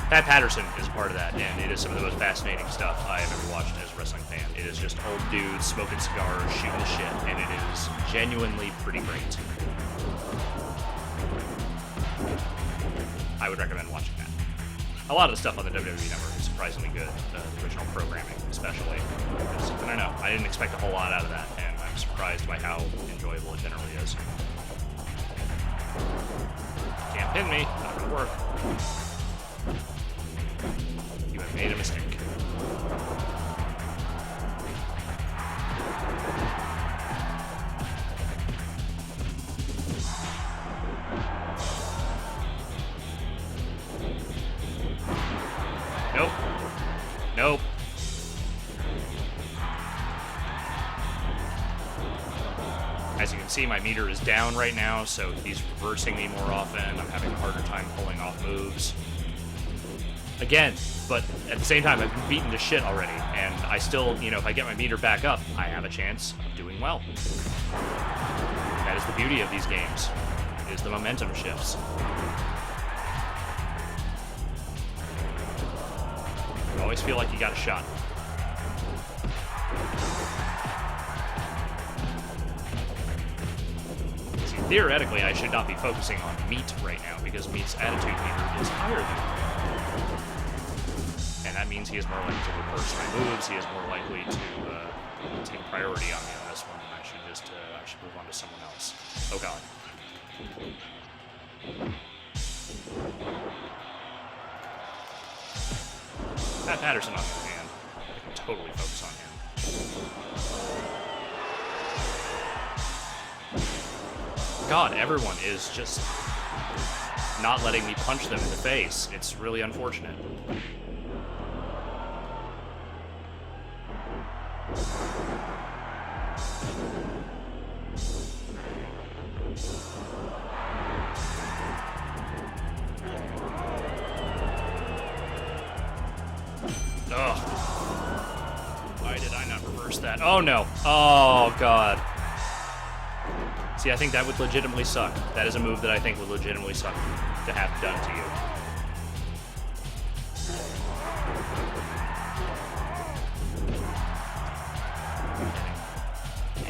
Pat Patterson is part of that, and it is some of the most fascinating stuff I have ever watched as a wrestling fan. It is just old dudes smoking cigars, shooting shit, and it is genuinely pretty great. I would recommend watching that. A lot of the stuff on the WWE Network is surprisingly good, the original programming especially. Because, I don't know, I didn't expect a whole lot out of that, and I'm surprised by how enjoyable it generally is. Can't pin me, not gonna work. You have made a mistake. Nope. Nope. As you can see, my meter is down right now, so he's reversing me more often. I'm having a harder time pulling off moves. Again, but at the same time, I've been beaten to shit already, and I still, you know, if I get my meter back up, I have a chance of doing well. That is the beauty of these games, is the momentum shifts. You always feel like you got a shot. See, theoretically, I should not be focusing on Meat right now, because Meat's attitude meter is higher than mine. And that means he is more likely to reverse my moves, he is more likely to take priority on me on this one, and I should move on to someone else. Oh god. Pat Patterson, on the other hand, I can totally focus on him. God, everyone is just not letting me punch them in the face. It's really unfortunate. Ugh. Why did I not reverse that? Oh no. Oh god. See, I think that would legitimately suck. That is a move that I think would legitimately suck to have done to you.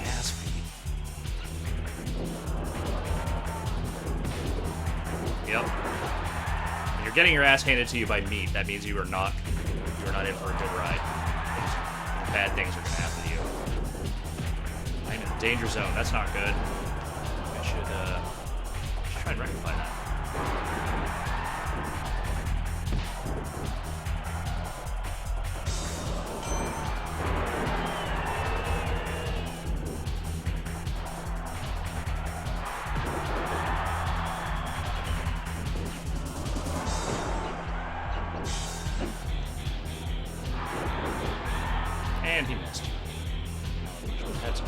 Ass beat. Yep. When you're getting your ass handed to you by meat, that means you are not in for a good ride. Bad things are going to happen to you. I'm in a danger zone. That's not good. I should try and rectify that. And he missed. That's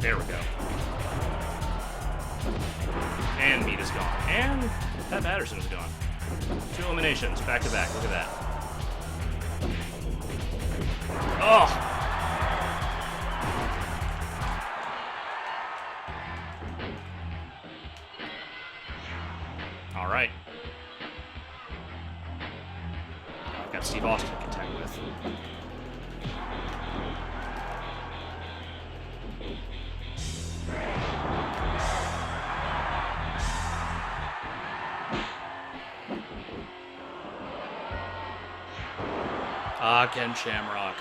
there we go. And meat is gone. And Pat Patterson is gone. 2 eliminations, back to back. Look at that. Oh! All right. I've got Steve Austin to contend with. Ken Shamrock.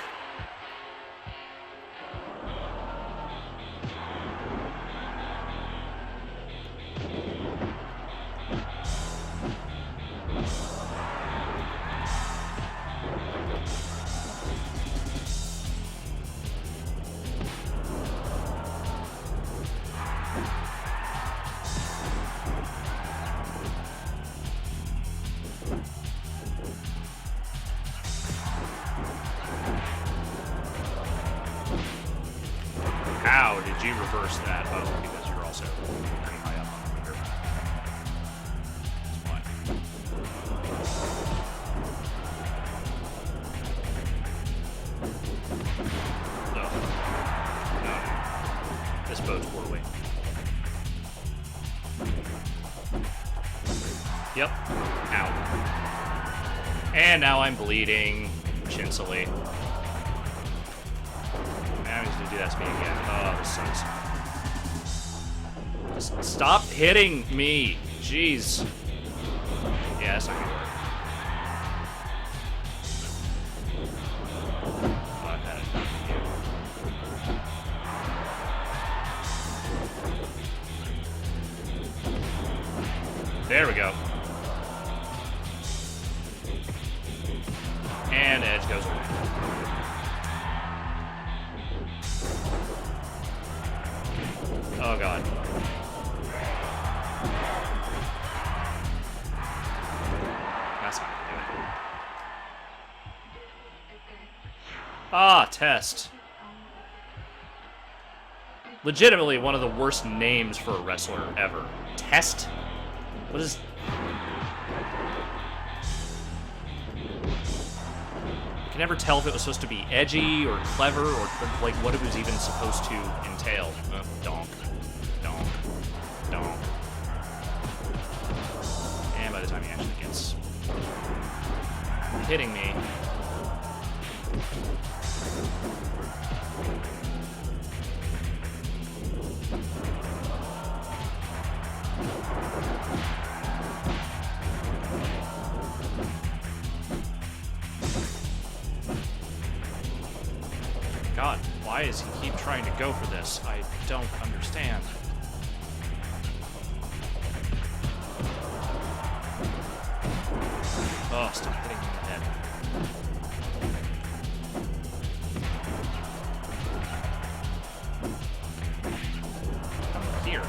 How did you reverse that? Oh, because you're also pretty high up on the meter. That's fine. No. No. This bodes poorly. Yep. Ow. And now I'm bleeding. Chinsily. Now he's gonna do that to me again. Oh, this sucks. Just stop hitting me. Jeez. Yeah, that's not gonna work. Oh, I've had it. There we go. And Edge goes away. Oh, God. That's not gonna do it. Ah, Test. Legitimately one of the worst names for a wrestler ever. Test? What is... I can never tell if it was supposed to be edgy or clever or like what it was even supposed to entail. Donk. Donk. Donk. And by the time he actually gets hitting me. God, why does he keep trying to go for this? I don't understand. Oh, stop hitting me in the head. Come here.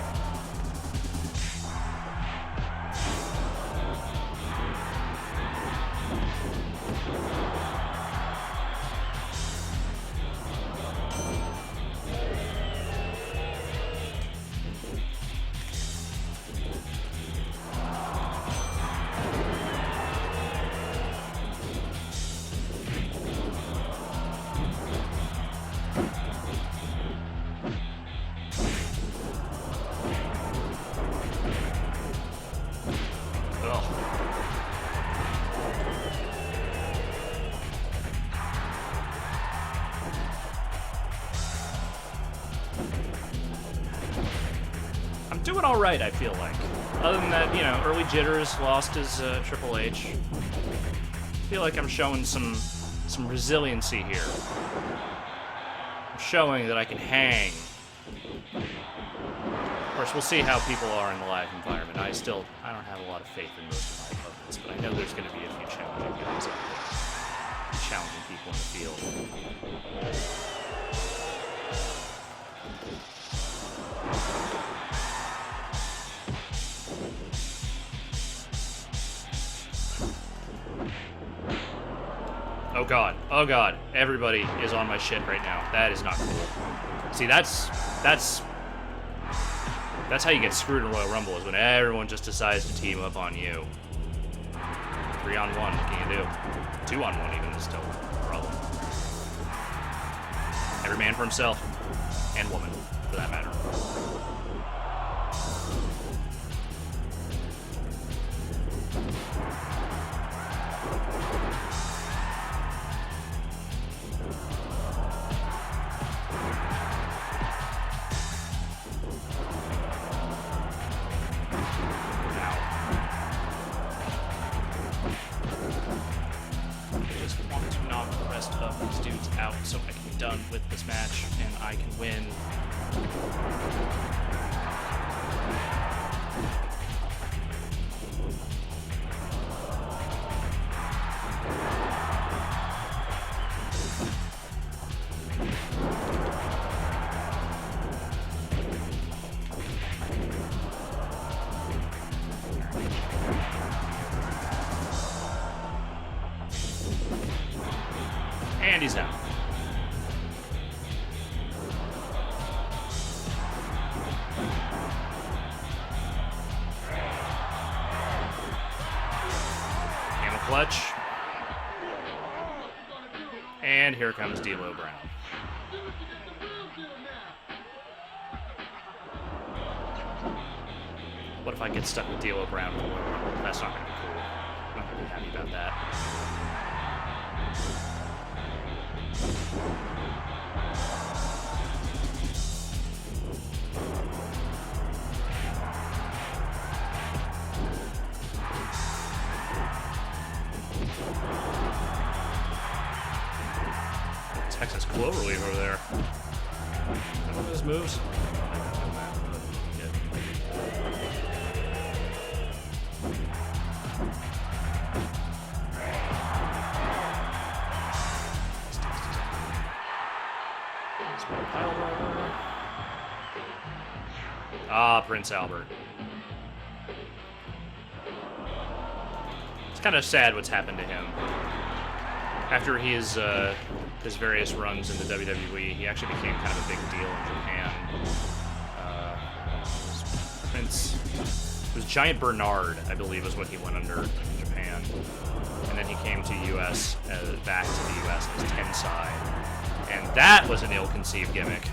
doing all right, I feel like. Other than that, you know, early jitters, lost his Triple H. I feel like I'm showing some resiliency here. I'm showing that I can hang. Of course, we'll see how people are in the live environment. I don't have a lot of faith in most of my opponents, but I know there's going to be a few challenging guys out there. Challenging people in the field. Oh god, oh god, everybody is on my shit right now. That is not cool. See, that's how you get screwed in Royal Rumble, is when everyone just decides to team up on you. 3-on-1, what can you do? 2-on-1 even is still a problem. Every man for himself, and woman, for that matter. So I can be done with this match and I can win. And he's out. Clutch. And here comes D'Lo Brown. What if I get stuck with D'Lo Brown? That's not going to be cool. I'm not going to be happy about that. Texas Cloverleaf over there. One of his moves. Ah, Prince Albert. It's kind of sad what's happened to him. After his various runs in the WWE, he actually became kind of a big deal in Japan. It was Giant Bernard, I believe, is what he went under in Japan. And then he came to U.S., back to the U.S. as Tensai. And that was an ill-conceived gimmick.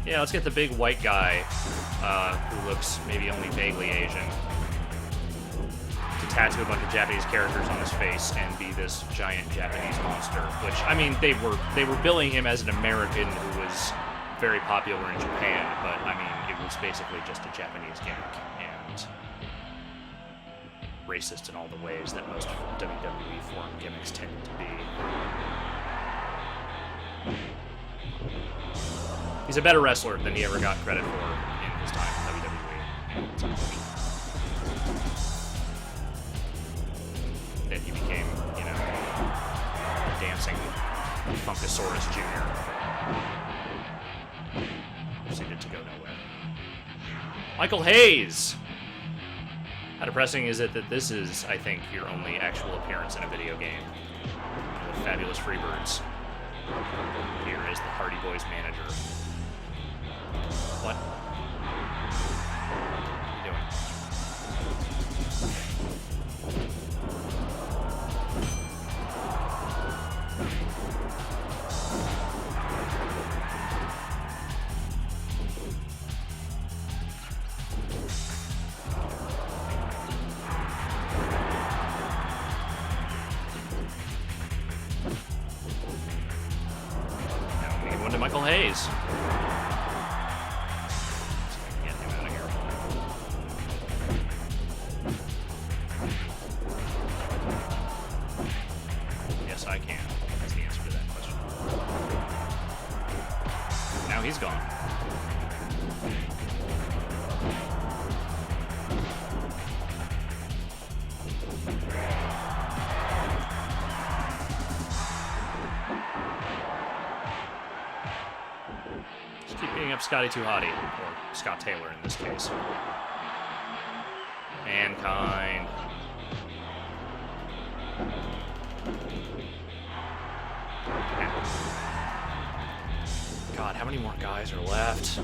Yeah, let's get the big white guy, who looks maybe only vaguely Asian, to tattoo a bunch of Japanese characters on his face and be this giant Japanese monster. Which, I mean, they were billing him as an American who was very popular in Japan, but I mean, it was basically just a Japanese gimmick and racist in all the ways that most WWE form gimmicks tend to be. He's a better wrestler than he ever got credit for in his time in WWE. And it's unfortunate that he became, you know, a dancing Funkasaurus Jr. Proceeded to go nowhere. Michael Hayes! How depressing is it that this is, I think, your only actual appearance in a video game? The Fabulous Freebirds. Here is the Hardy Boys manager. What? What are you doing? Now we need one to Michael Hayes. Get him out of here. Vaughn. Just keep beating up Scotty Too Hottie, or Scott Taylor in this case. Mankind. God, how many more guys are left?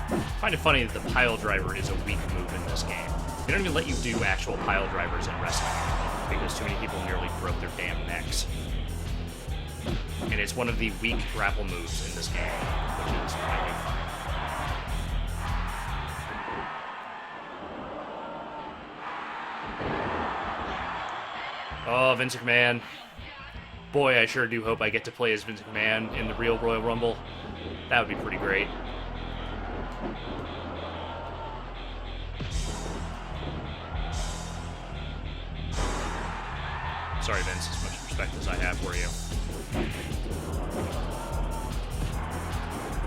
I find it funny that the pile driver is a weak move in this game. They don't even let you do actual pile drivers in wrestling anymore because too many people nearly broke their damn necks. And it's one of the weak grapple moves in this game, which is highly funny. Oh, Vince McMahon. Boy, I sure do hope I get to play as Vince McMahon in the real Royal Rumble. That would be pretty great. Sorry, Vince, as much respect as I have for you.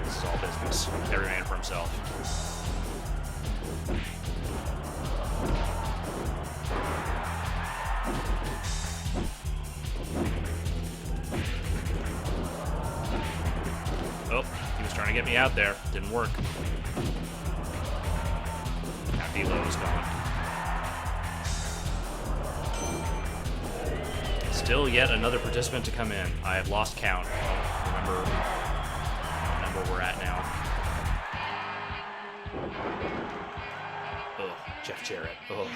This is all business. Every man for himself. Oh, he was trying to get me out there. Didn't work. Now D-Lo is gone. Still yet another participant to come in. I have lost count. I don't remember what number we're at now. Ugh, Jeff Jarrett. Ugh.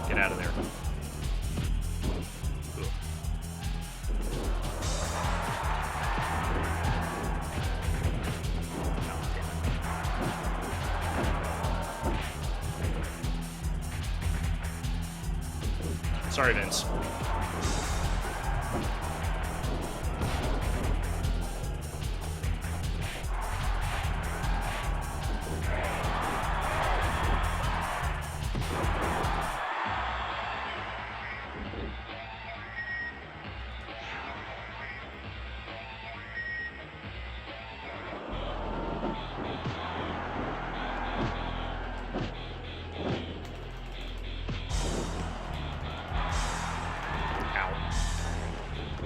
Get out of there. Ugh. Sorry, Vince.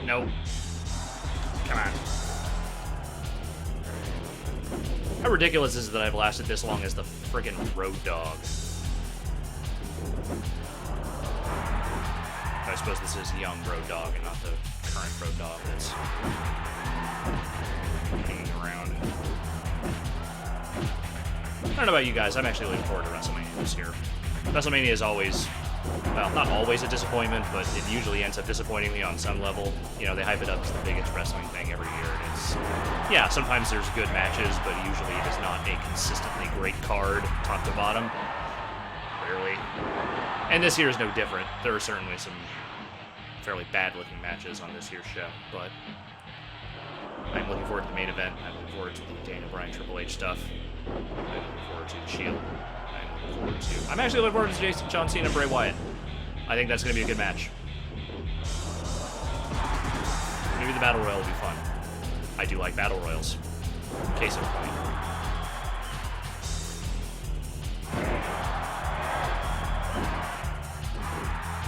Nope. Come on. How ridiculous is it that I've lasted this long as the friggin' Road Dogg? I suppose this is young Road Dogg and not the current Road Dogg that's hanging around. I don't know about you guys, I'm actually looking forward to WrestleMania this year. WrestleMania is always, well, not always a disappointment, but it usually ends up disappointing me on some level. You know, they hype it up as the biggest wrestling thing every year, and it's, yeah, sometimes there's good matches, but usually it is not a consistently great card, top to bottom. Rarely. And this year is no different. There are certainly some fairly bad-looking matches on this year's show, but I'm looking forward to the main event. I'm looking forward to the Daniel Bryan Triple H stuff. I'm looking forward to the Shield. I'm actually looking forward to John Cena and Bray Wyatt. I think that's going to be a good match. Maybe the Battle Royal will be fun. I do like Battle Royals. Case in point.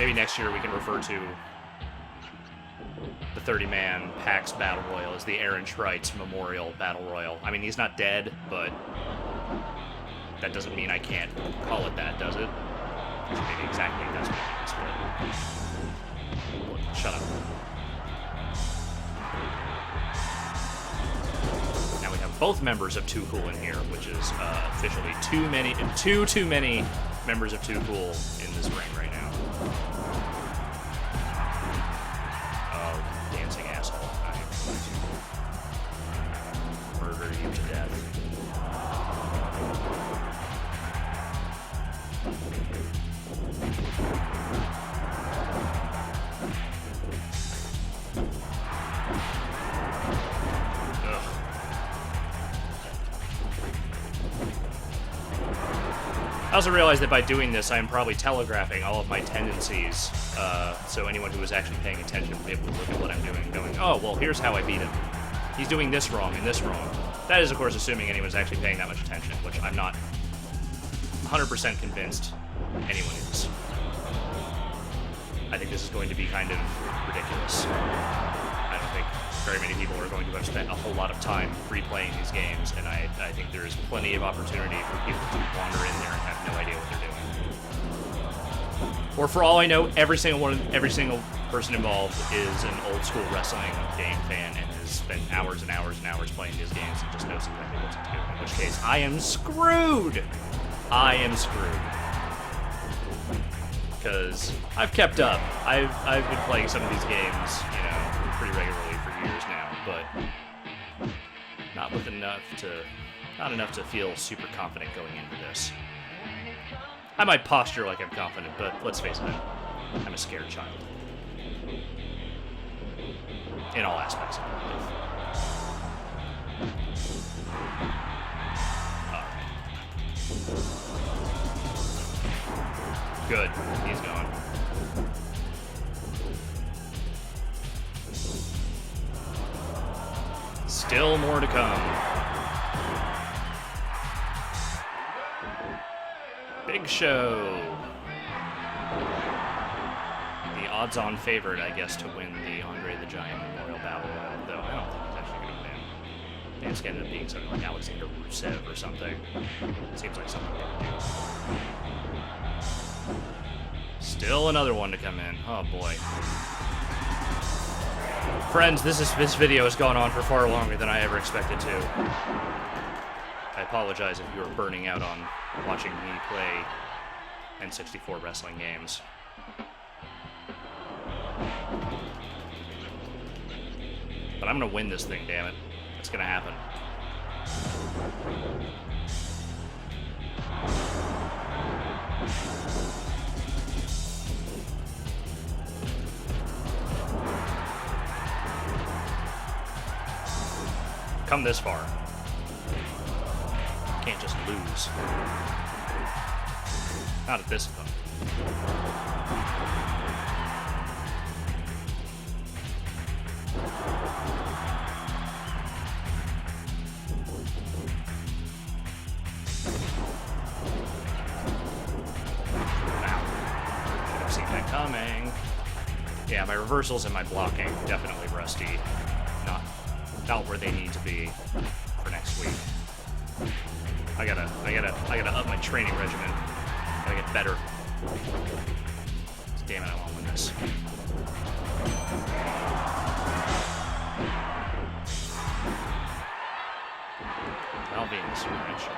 Maybe next year we can refer to the 30-man PAX Battle Royal as the Aaron Schreitz Memorial Battle Royal. I mean, he's not dead, but that doesn't mean I can't call it that, does it? Maybe exactly that's what it means, but... Shut up. Now we have both members of Too Cool in here, which is officially too many members of Too Cool in this ring right now. Oh, dancing asshole. I murder you to death. I also realized that by doing this, I am probably telegraphing all of my tendencies, so anyone who is actually paying attention will be able to look at what I'm doing and going, oh, well, here's how I beat him. He's doing this wrong and this wrong. That is, of course, assuming anyone's actually paying that much attention, which I'm not 100% convinced anyone is. I think this is going to be kind of ridiculous. I don't think very many people are going to have spent a whole lot of time replaying these games, and I think there is plenty of opportunity for people to wander in there and have no idea what they're doing. Or for all I know, every single person involved is an old school wrestling game fan and has spent hours and hours and hours playing these games and just knows exactly what to do. In which case, I am screwed. I am screwed. Because I've kept up. I've been playing some of these games, you know, pretty regularly for years now, but not enough to feel super confident going into this. I might posture like I'm confident, but let's face it, I'm a scared child. In all aspects of my life. Good. He's gone. Still more to come. Big Show. The odds-on favorite, I guess, to win the Andre the Giant Memorial Battle Royal, though I don't think he's actually going to win. I think it's going to end up being something like Alexander Rusev or something. Seems like something they would do. Still another one to come in. Oh boy. Friends, this video has gone on for far longer than I ever expected to. I apologize if you are burning out on watching me play N64 wrestling games. But I'm gonna win this thing, damn it. It's gonna happen. Come this far. Can't just lose. Not at this point. Wow. Should have seen that coming. Yeah, my reversals and my blocking definitely rusty. Not where they need to be for next week. I gotta up my training regimen. Gotta get better. Damn it, I won't win this. I'll be in this range.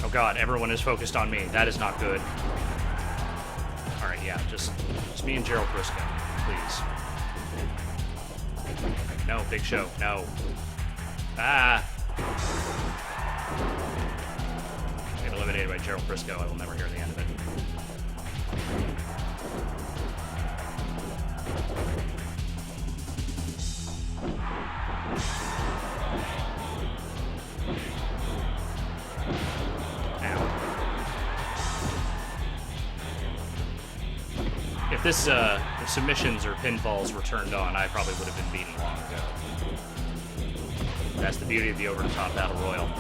Oh god, everyone is focused on me. That is not good. Alright, yeah, just me and Gerald Briscoe, please. No, Big Show, no. Ah! Get eliminated by Gerald Briscoe, I will never hear the end of it. If this, if submissions or pinfalls were turned on, I probably would have been beaten long ago. That's the beauty of the over-the-top battle royal. It's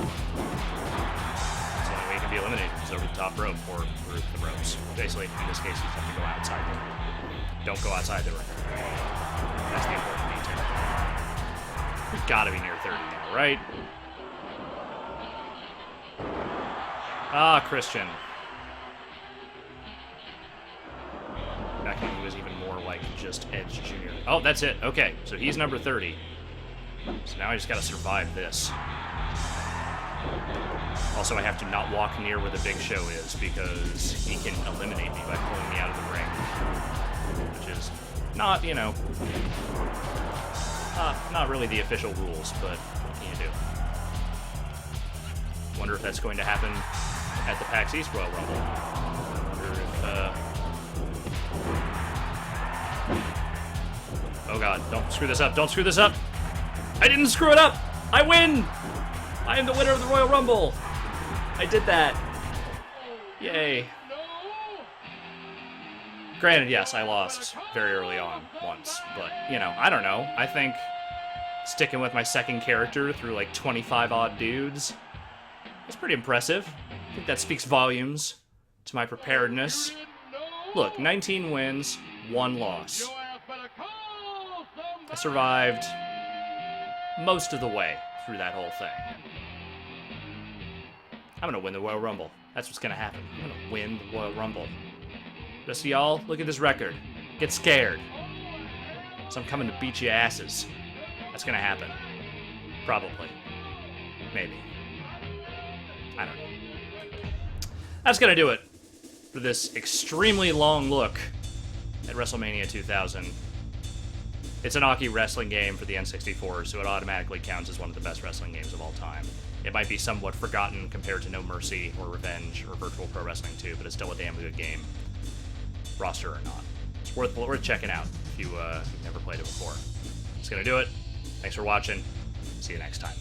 the only way you can be eliminated is over the top rope or through the ropes. Basically, in this case, you have to go outside the ring. Don't go outside the ring. That's the important detail. We've got to be near 30 now, right? Ah, Christian. Back when he was even more like just Edge Jr. Oh, that's it. Okay, so he's number 30. So now I just gotta survive this. Also, I have to not walk near where the Big Show is because he can eliminate me by pulling me out of the ring. Which is not, you know, not really the official rules, but what can you do? Wonder if that's going to happen at the PAX East Royal Rumble. Wonder if, oh god, don't screw this up, don't screw this up! I didn't screw it up! I win! I am the winner of the Royal Rumble! I did that. Yay. Granted, yes, I lost very early on once, but, you know, I don't know. I think sticking with my second character through like 25-odd dudes is pretty impressive. I think that speaks volumes to my preparedness. Look, 19 wins, 1 loss. I survived most of the way through that whole thing. I'm gonna win the Royal Rumble. That's what's gonna happen. I'm gonna win the Royal Rumble. Just y'all, look at this record. Get scared. So I'm coming to beat your asses. That's gonna happen. Probably. Maybe. I don't know. That's gonna do it for this extremely long look at WrestleMania 2000. It's an Aki wrestling game for the N64, so it automatically counts as one of the best wrestling games of all time. It might be somewhat forgotten compared to No Mercy or Revenge or Virtual Pro Wrestling 2, but it's still a damn good game, roster or not. It's worth checking out if you've never played it before. That's gonna do it. Thanks for watching. See you next time.